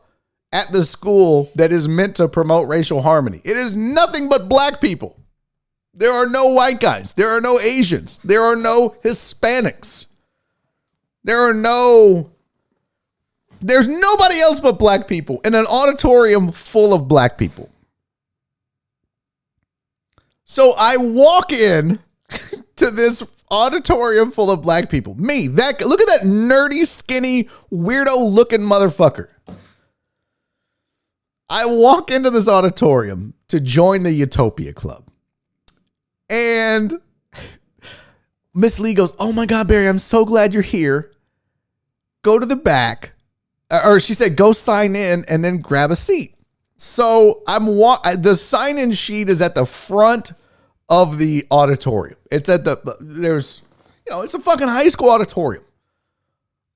at the school that is meant to promote racial harmony. It is nothing but black people. There are no white guys. There are no Asians. There are no Hispanics. There's nobody else but black people in an auditorium full of black people. So I walk in to this auditorium full of black people. Look at that nerdy, skinny, weirdo looking motherfucker. I walk into this auditorium to join the UTOPIA Club. And Miss Lee goes, oh my God, Barry, I'm so glad you're here. Go to the back. Or she said, go sign in and then grab a seat. So the sign-in sheet is at the front of the auditorium. It's it's a fucking high school auditorium.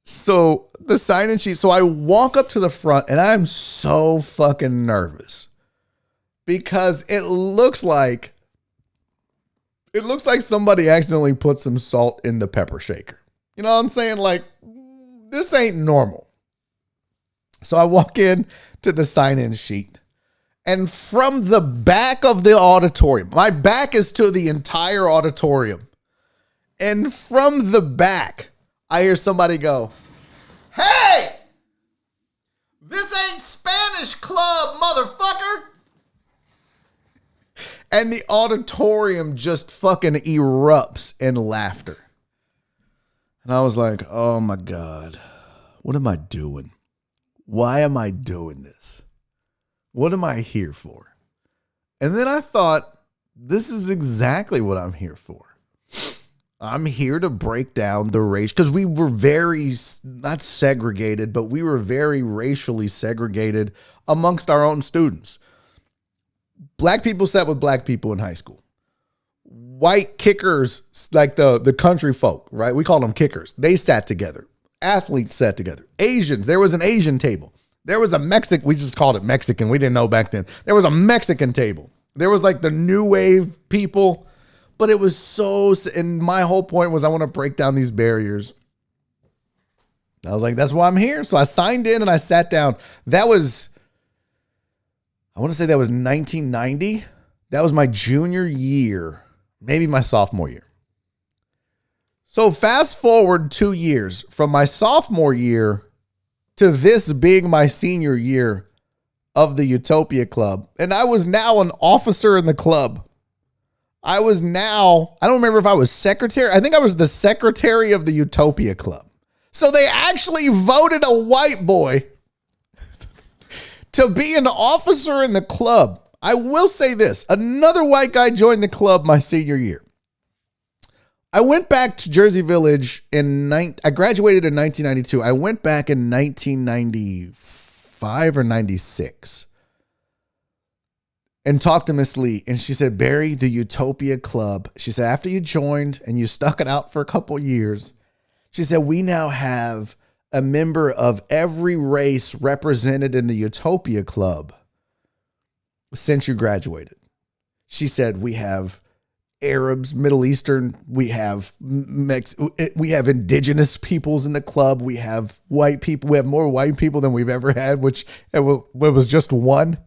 So the sign-in sheet. So I walk up to the front and I'm so fucking nervous because it looks like somebody accidentally put some salt in the pepper shaker. You know what I'm saying? Like, this ain't normal. So I walk in to the sign-in sheet. And from the back of the auditorium, my back is to the entire auditorium. And from the back, I hear somebody go, hey, this ain't Spanish club, motherfucker. And the auditorium just fucking erupts in laughter. And I was like, oh my God, what am I doing? Why am I doing this? What am I here for? And then I thought, this is exactly what I'm here for. I'm here to break down the race because we were very, not segregated, but we were very racially segregated amongst our own students. Black people sat with black people in high school. White kickers, like the country folk, right? We called them kickers. They sat together. Athletes sat together. Asians, there was an Asian table. There was a Mexican, we just called it Mexican. We didn't know back then. There was a Mexican table. There was like the new wave people, but it was and my whole point was I want to break down these barriers. I was like, that's why I'm here. So I signed in and I sat down. I want to say that was 1990. That was my junior year, maybe my sophomore year. So fast forward 2 years from my sophomore year to this being my senior year of the UTOPIA Club. And I was now an officer in the club. I don't remember if I was secretary. I think I was the secretary of the UTOPIA Club. So they actually voted a white boy to be an officer in the club. I will say this. Another white guy joined the club my senior year. I went back to Jersey Village I graduated in 1992. I went back in 1995 or 96 and talked to Miss Lee. And she said, Barry, the Utopia Club. She said, after you joined and you stuck it out for a couple years, she said, we now have a member of every race represented in the Utopia Club since you graduated. She said, we have Arabs, Middle Eastern, we have we have indigenous peoples in the club, we have white people, we have more white people than we've ever had, which it was just one.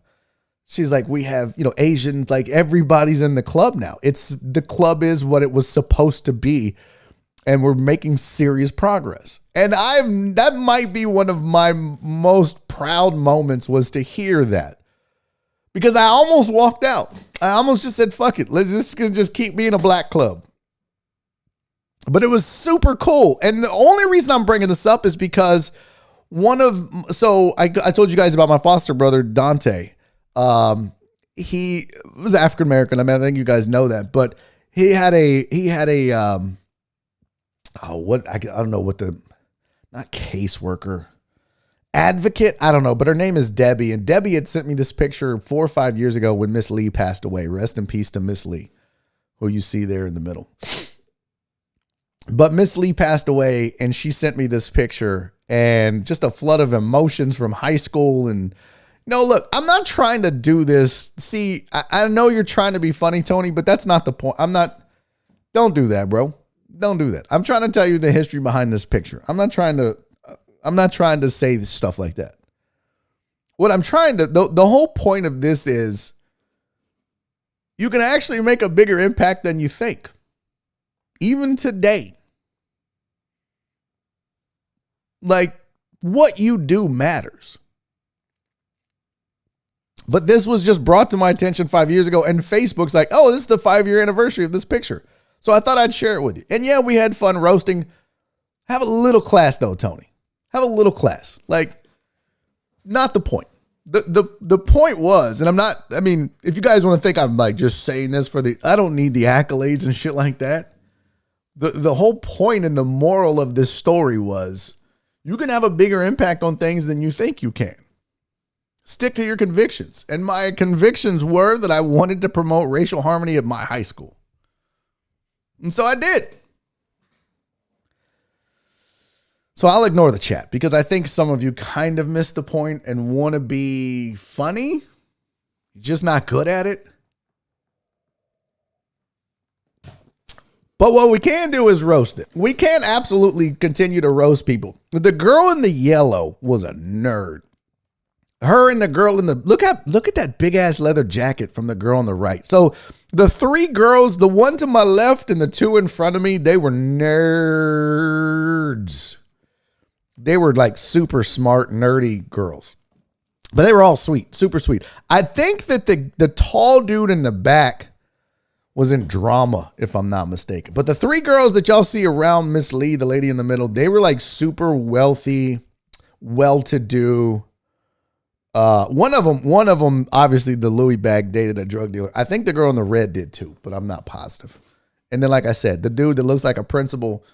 She's like, we have, Asian, like everybody's in the club now. The club is what it was supposed to be. And we're making serious progress. And that might be one of my most proud moments was to hear that. Because I almost walked out. I almost just said, fuck it. Let's just keep being a black club. But it was super cool. And the only reason I'm bringing this up is because I told you guys about my foster brother, Dante. He was African-American. I mean, I think you guys know that, but I don't know what not caseworker, advocate. I don't know, but her name is Debbie. And Debbie had sent me this picture 4 or 5 years ago when Miss Lee passed away. Rest in peace to Miss Lee, who you see there in the middle. But Miss Lee passed away and she sent me this picture and just a flood of emotions from high school. And no, look, I'm not trying to do this. See, I know you're trying to be funny, Tony, but that's not the point. Don't do that, bro. Don't do that. I'm trying to tell you the history behind this picture. I'm not trying to say stuff like that. What I'm trying to, the whole point of this is you can actually make a bigger impact than you think. Even today. Like, what you do matters. But this was just brought to my attention 5 years ago, and Facebook's like, oh, this is the 5-year anniversary of this picture. So I thought I'd share it with you. And yeah, we had fun roasting. Have a little class though, Tony. Have a little class. Like, not the point. The point was, and if you guys want to think I'm like just saying this I don't need the accolades and shit like that. The whole point and the moral of this story was you can have a bigger impact on things than you think you can. Stick to your convictions. And my convictions were that I wanted to promote racial harmony at my high school. And so I did. So I'll ignore the chat because I think some of you kind of missed the point and want to be funny. You're just not good at it. But what we can do is roast it. We can absolutely continue to roast people. The girl in the yellow was a nerd. Her and the girl in the look at that big ass leather jacket from the girl on the right. So the 3 girls, the one to my left and the 2 in front of me, they were nerds. They were like super smart, nerdy girls. But they were all sweet, super sweet. I think that the tall dude in the back was in drama, if I'm not mistaken. But the 3 girls that y'all see around Miss Lee, the lady in the middle, they were like super wealthy, well-to-do. One of them, obviously the Louis bag dated a drug dealer. I think the girl in the red did too, but I'm not positive. And then, like I said, the dude that looks like a principal,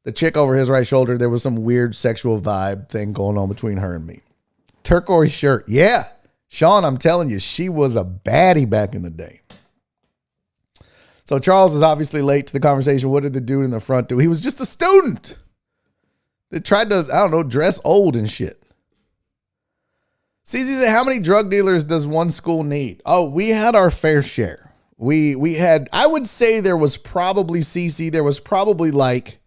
the chick over his right shoulder, there was some weird sexual vibe thing going on between her and me. Turquoise shirt. Yeah. Sean, I'm telling you, she was a baddie back in the day. So Charles is obviously late to the conversation. What did the dude in the front do? He was just a student that tried to, dress old and shit. CZ said, how many drug dealers does one school need? Oh, we had our fair share. We had, I would say there was probably like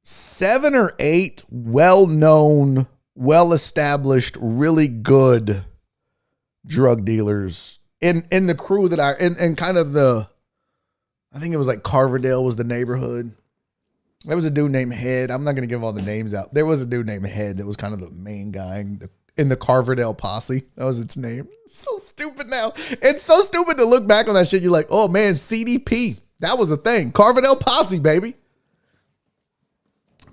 7 or 8 well-known, well-established, really good drug dealers in the crew that in kind of I think it was like Carverdale was the neighborhood. There was a dude named Head. I'm not going to give all the names out. There was a dude named Head that was kind of the main guy in the Carverdale posse. That was its name. So stupid now. It's so stupid to look back on that shit. You're like, oh man, CDP. That was a thing. Carverdale posse, baby.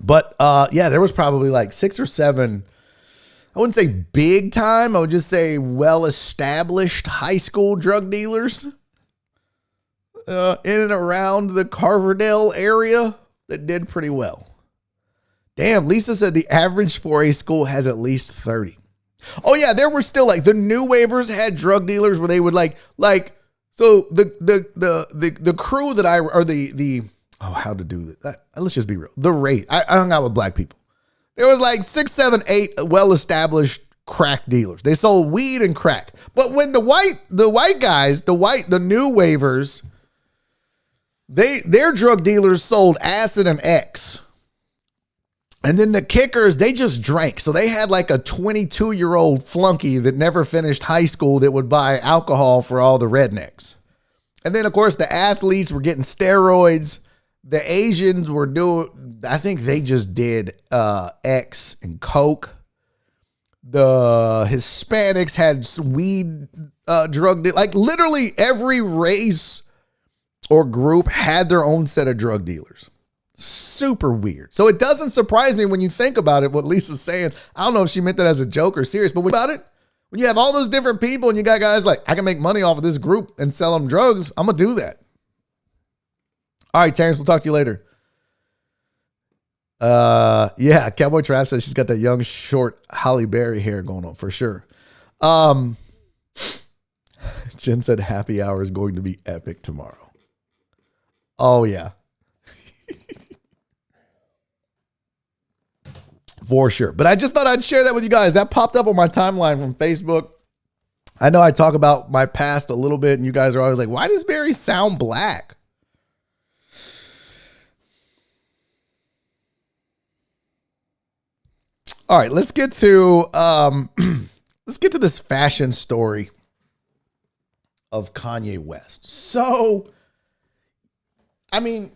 But yeah, there was probably like 6 or 7 I wouldn't say big time. I would just say well-established high school drug dealers in and around the Carverdale area that did pretty well. Damn, Lisa said the average 4A school has at least 30. Oh yeah, there were still like the new waivers had drug dealers where they would so the crew that how to do that. Let's just be real. The rate. I hung out with black people. There was like 6, 7, 8 well-established crack dealers. They sold weed and crack. But when the white guys, the new waivers, their drug dealers sold acid and X. And then the kickers, they just drank. So they had like a 22-year-old flunky that never finished high school that would buy alcohol for all the rednecks. And then, of course, the athletes were getting steroids. The Asians were I think they just did X and Coke. The Hispanics had weed, drug dealers. Like literally every race or group had their own set of drug dealers. Super weird. So it doesn't surprise me when you think about it, what Lisa's saying. I don't know if she meant that as a joke or serious, but about it, when you have all those different people and you got guys like, I can make money off of this group and sell them drugs, I'm going to do that. All right, Terrence, we'll talk to you later. Yeah, Cowboy Trap says she's got that young, short Halle Berry hair going on for sure. Jen said happy hour is going to be epic tomorrow. Oh, yeah. For sure. But I just thought I'd share that with you guys. That popped up on my timeline from Facebook. I know I talk about my past a little bit, and you guys are always like, why does Barry sound black? All right, let's get to this fashion story of Kanye West. So, I mean,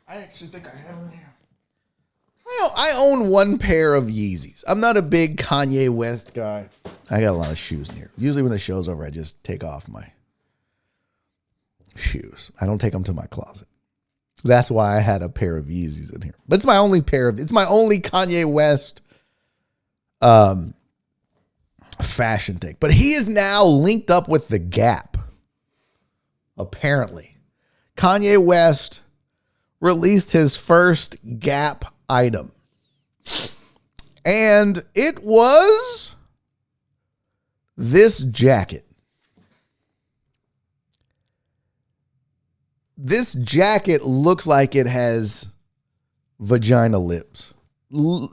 I actually think I have them here. I own one pair of Yeezys. I'm not a big Kanye West guy. I got a lot of shoes in here. Usually when the show's over, I just take off my shoes. I don't take them to my closet. That's why I had a pair of Yeezys in here. But it's my only Kanye West fashion thing. But he is now linked up with the Gap. Apparently. Kanye West released his first Gap item. And it was this jacket. This jacket looks like it has vagina lips.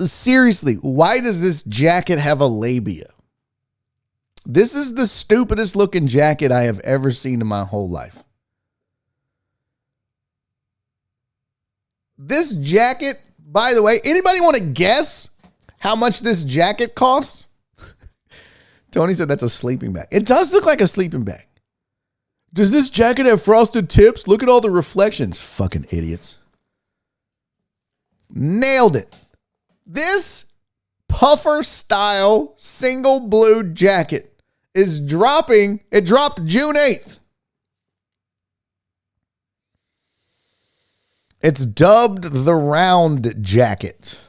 Seriously, why does this jacket have a labia? This is the stupidest looking jacket I have ever seen in my whole life. This jacket, by the way, anybody want to guess how much this jacket costs? Tony said that's a sleeping bag. It does look like a sleeping bag. Does this jacket have frosted tips? Look at all the reflections. Fucking idiots. Nailed it. This puffer style single blue jacket is dropping. It dropped June 8th. It's dubbed the round jacket.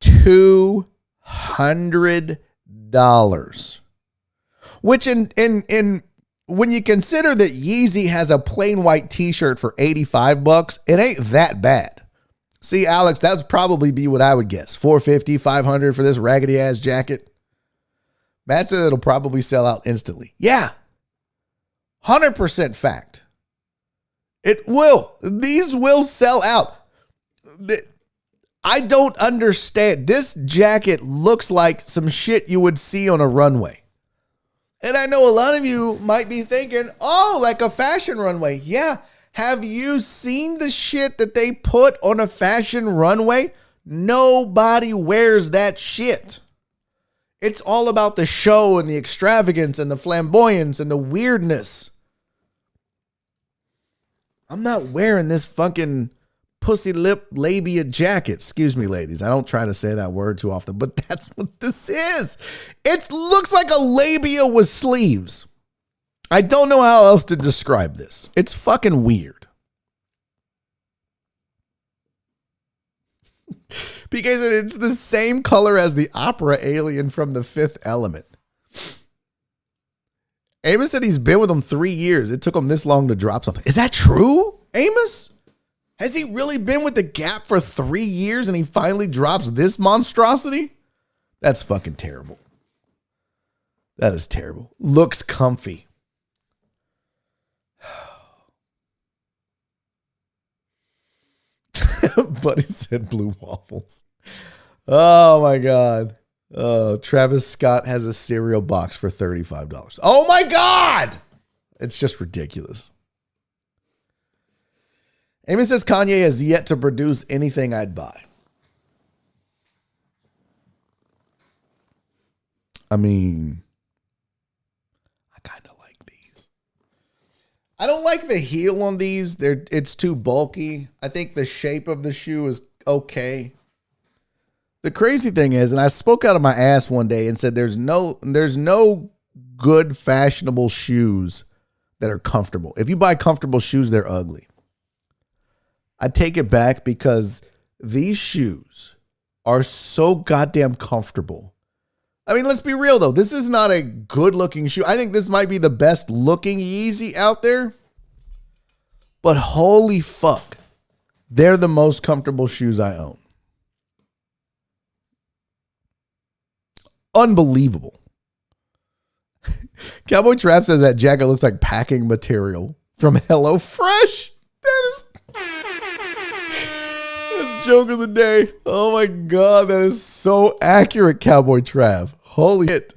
$200. Which in when you consider that Yeezy has a plain white t-shirt for $85, it ain't that bad. See, Alex, that would probably be what I would guess. $450, $500 for this raggedy ass jacket. Matt said it'll probably sell out instantly. Yeah. 100% fact. It will. These will sell out. I don't understand. This jacket looks like some shit you would see on a runway. And I know a lot of you might be thinking, oh, like a fashion runway. Yeah. Have you seen the shit that they put on a fashion runway? Nobody wears that shit. It's all about the show and the extravagance and the flamboyance and the weirdness. I'm not wearing this fucking pussy lip labia jacket. Excuse me, ladies. I don't try to say that word too often, but that's what this is. It looks like a labia with sleeves. I don't know how else to describe this. It's fucking weird. PK said it's the same color as the opera alien from The Fifth Element. Amos said he's been with him 3 years. It took him this long to drop something. Is that true, Amos? Has he really been with the Gap for 3 years and he finally drops this monstrosity? That's fucking terrible. That is terrible. Looks comfy. Buddy said blue waffles. Oh my God. Oh, Travis Scott has a cereal box for $35. Oh my God. It's just ridiculous. Amos says Kanye has yet to produce anything I'd buy. I mean, I kind of like these. I don't like the heel on these. It's too bulky. I think the shape of the shoe is okay. The crazy thing is, and I spoke out of my ass one day and said there's no good fashionable shoes that are comfortable. If you buy comfortable shoes, they're ugly. I take it back because these shoes are so goddamn comfortable. I mean, let's be real though. This is not a good looking shoe. I think this might be the best looking Yeezy out there. But holy fuck, they're the most comfortable shoes I own. Unbelievable. Cowboy Trap says that jacket looks like packing material from HelloFresh. That's joke of the day. Oh my God, that is so accurate, Cowboy Trav. Holy shit.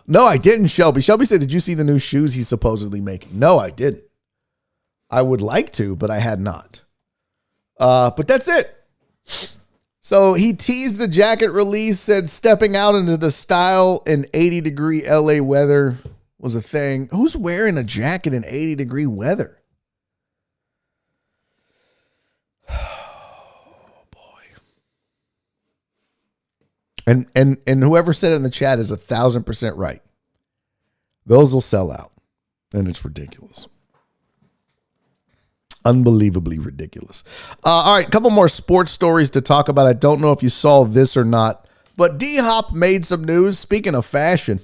No, I didn't, Shelby. Shelby said, did you see the new shoes he's supposedly making? No, I didn't. I would like to, but I had not. But that's it. So he teased the jacket release, said stepping out into the style in 80-degree LA weather was a thing. Who's wearing a jacket in 80-degree weather? Oh, boy. And whoever said it in the chat is 1,000% right. Those will sell out. And it's ridiculous. Unbelievably ridiculous. All right, a couple more sports stories to talk about. I don't know if you saw this or not, but D-Hop made some news. Speaking of fashion,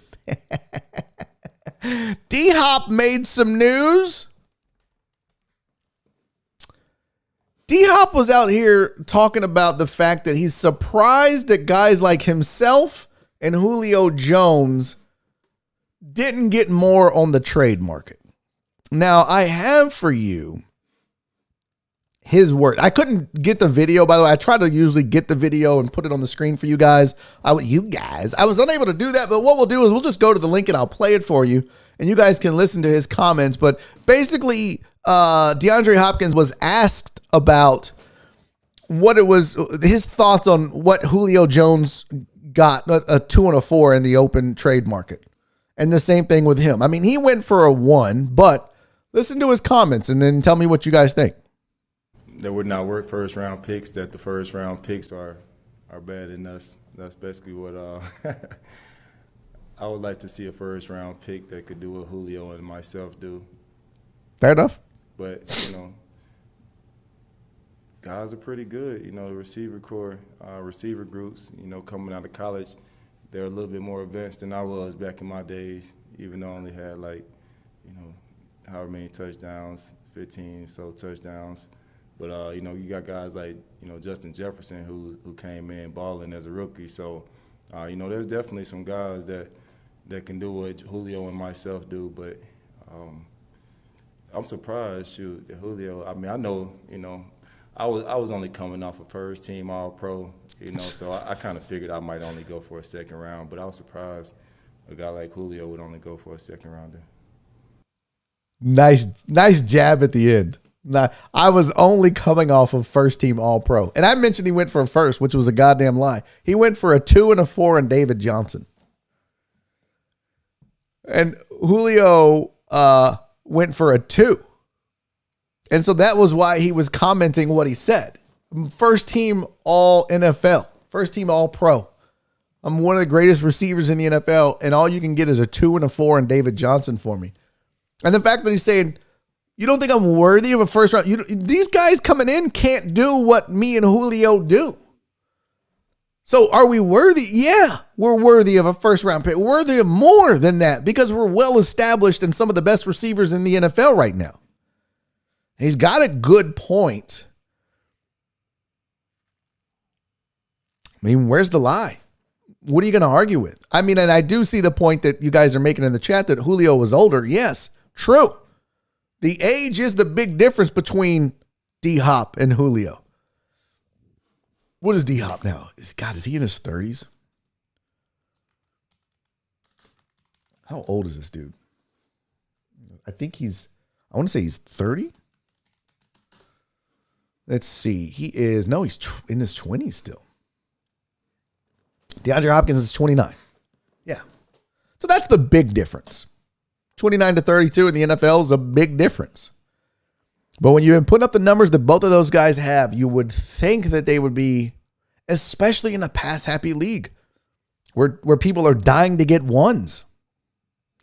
D-Hop made some news. D-Hop was out here talking about the fact that he's surprised that guys like himself and Julio Jones didn't get more on the trade market. Now, I have for you his word. I couldn't get the video, by the way. I try to usually get the video and put it on the screen for you guys. I was unable to do that, but what we'll do is we'll just go to the link and I'll play it for you, and you guys can listen to his comments. But basically, DeAndre Hopkins was asked about what it was, his thoughts on what Julio Jones got, a 2 and a 4 in the open trade market. And the same thing with him. I mean, he went for a 1, but listen to his comments and then tell me what you guys think. That would not work first round picks, that the first round picks are bad, and that's basically what I would like to see, a first round pick that could do what Julio and myself do. Fair enough. But, guys are pretty good. The receiver core, receiver groups, coming out of college, they're a little bit more advanced than I was back in my days, even though I only had however many touchdowns, 15 so touchdowns. But, you got guys like, Justin Jefferson who came in balling as a rookie. So, there's definitely some guys that can do what Julio and myself do. But I'm surprised, that Julio, I mean, I know, I was only coming off a first team All-Pro, so I kind of figured I might only go for a second round. But I was surprised a guy like Julio would only go for a second rounder. Nice jab at the end. Nah, I was only coming off of first team All-Pro. And I mentioned he went for a first, which was a goddamn lie. He went for a 2 and a 4 in David Johnson. And Julio went for a 2. And so that was why he was commenting what he said. First team All NFL. First team All-Pro. I'm one of the greatest receivers in the NFL, and all you can get is a 2 and a 4 in David Johnson for me. And the fact that he's saying You don't think I'm worthy of a first round? These guys coming in can't do what me and Julio do. So are we worthy? Yeah, we're worthy of a first round pick. We're worthy of more than that because we're well established and some of the best receivers in the NFL right now. He's got a good point. I mean, where's the lie? What are you going to argue with? I mean, and I do see the point that you guys are making in the chat that Julio was older. Yes, true. The age is the big difference between D-Hop and Julio. What is D-Hop now? God, is he in his 30s? How old is this dude? I think I want to say he's 30. Let's see. He's in his 20s still. DeAndre Hopkins is 29. Yeah. So that's the big difference. 29 to 32 in the NFL is a big difference. But when you've been putting up the numbers that both of those guys have, you would think that they would be, especially in a pass-happy league, where people are dying to get ones.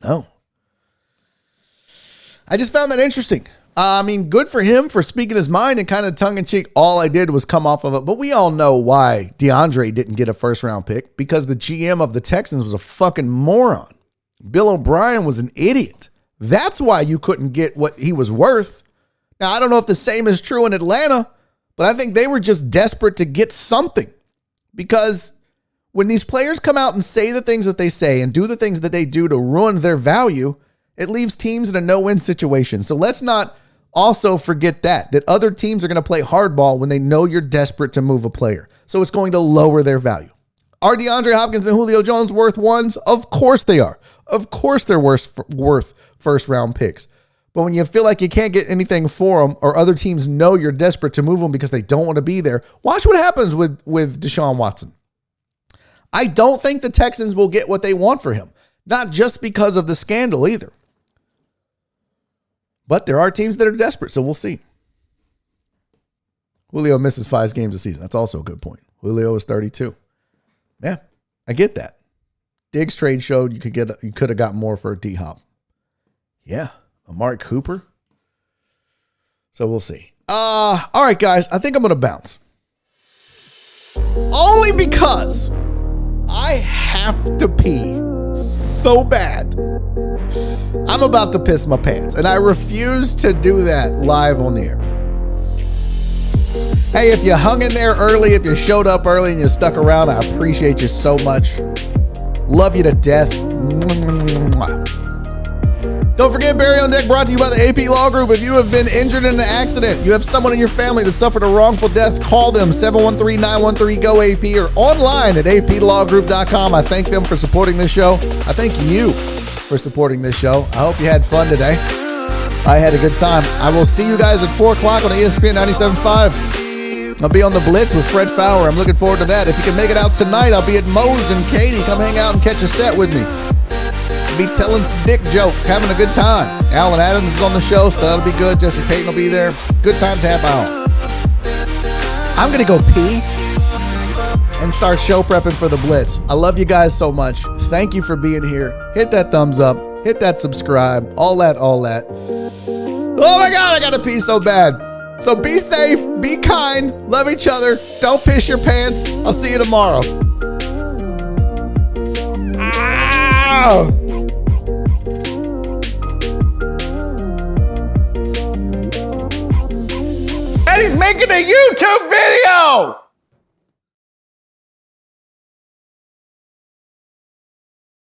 No. I just found that interesting. I mean, good for him for speaking his mind and kind of tongue-in-cheek. All I did was come off of it. But we all know why DeAndre didn't get a first-round pick, because the GM of the Texans was a fucking moron. Bill O'Brien was an idiot. That's why you couldn't get what he was worth. Now, I don't know if the same is true in Atlanta, but I think they were just desperate to get something. Because when these players come out and say the things that they say and do the things that they do to ruin their value, it leaves teams in a no-win situation. So let's not also forget that other teams are going to play hardball when they know you're desperate to move a player. So it's going to lower their value. Are DeAndre Hopkins and Julio Jones worth ones? Of course they are. Of course they're worth first-round picks. But when you feel like you can't get anything for them, or other teams know you're desperate to move them because they don't want to be there, watch what happens with Deshaun Watson. I don't think the Texans will get what they want for him. Not just because of the scandal either. But there are teams that are desperate, so we'll see. Julio misses 5 games a season. That's also a good point. Julio is 32. Yeah, I get that. Diggs trade showed you could have got more for a D-Hop. Yeah, Amari Cooper. So we'll see. All right, guys, I think I'm going to bounce. Only because I have to pee so bad. I'm about to piss my pants, and I refuse to do that live on the air. Hey, if you hung in there early, if you showed up early and you stuck around, I appreciate you so much. Love you to death. Don't forget, Barry on Deck brought to you by the AP Law Group. If you have been injured in an accident, you have someone in your family that suffered a wrongful death, call them 713-913-GO-AP or online at aplawgroup.com. I thank them for supporting this show. I thank you for supporting this show. I hope you had fun today. I had a good time. I will see you guys at 4 o'clock on ESPN 97.5. I'll be on the Blitz with Fred Fowler. I'm looking forward to that. If you can make it out tonight, I'll be at Moe's and Katie. Come hang out and catch a set with me. Be telling some dick jokes, having a good time. Alan Adams is on the show, so that'll be good. Jesse Payton will be there. Good time to have on. I'm going to go pee and start show prepping for the Blitz. I love you guys so much. Thank you for being here. Hit that thumbs up. Hit that subscribe. All that. Oh my God, I got to pee so bad. So be safe, be kind, love each other. Don't piss your pants. I'll see you tomorrow. Ow! And he's making a YouTube video!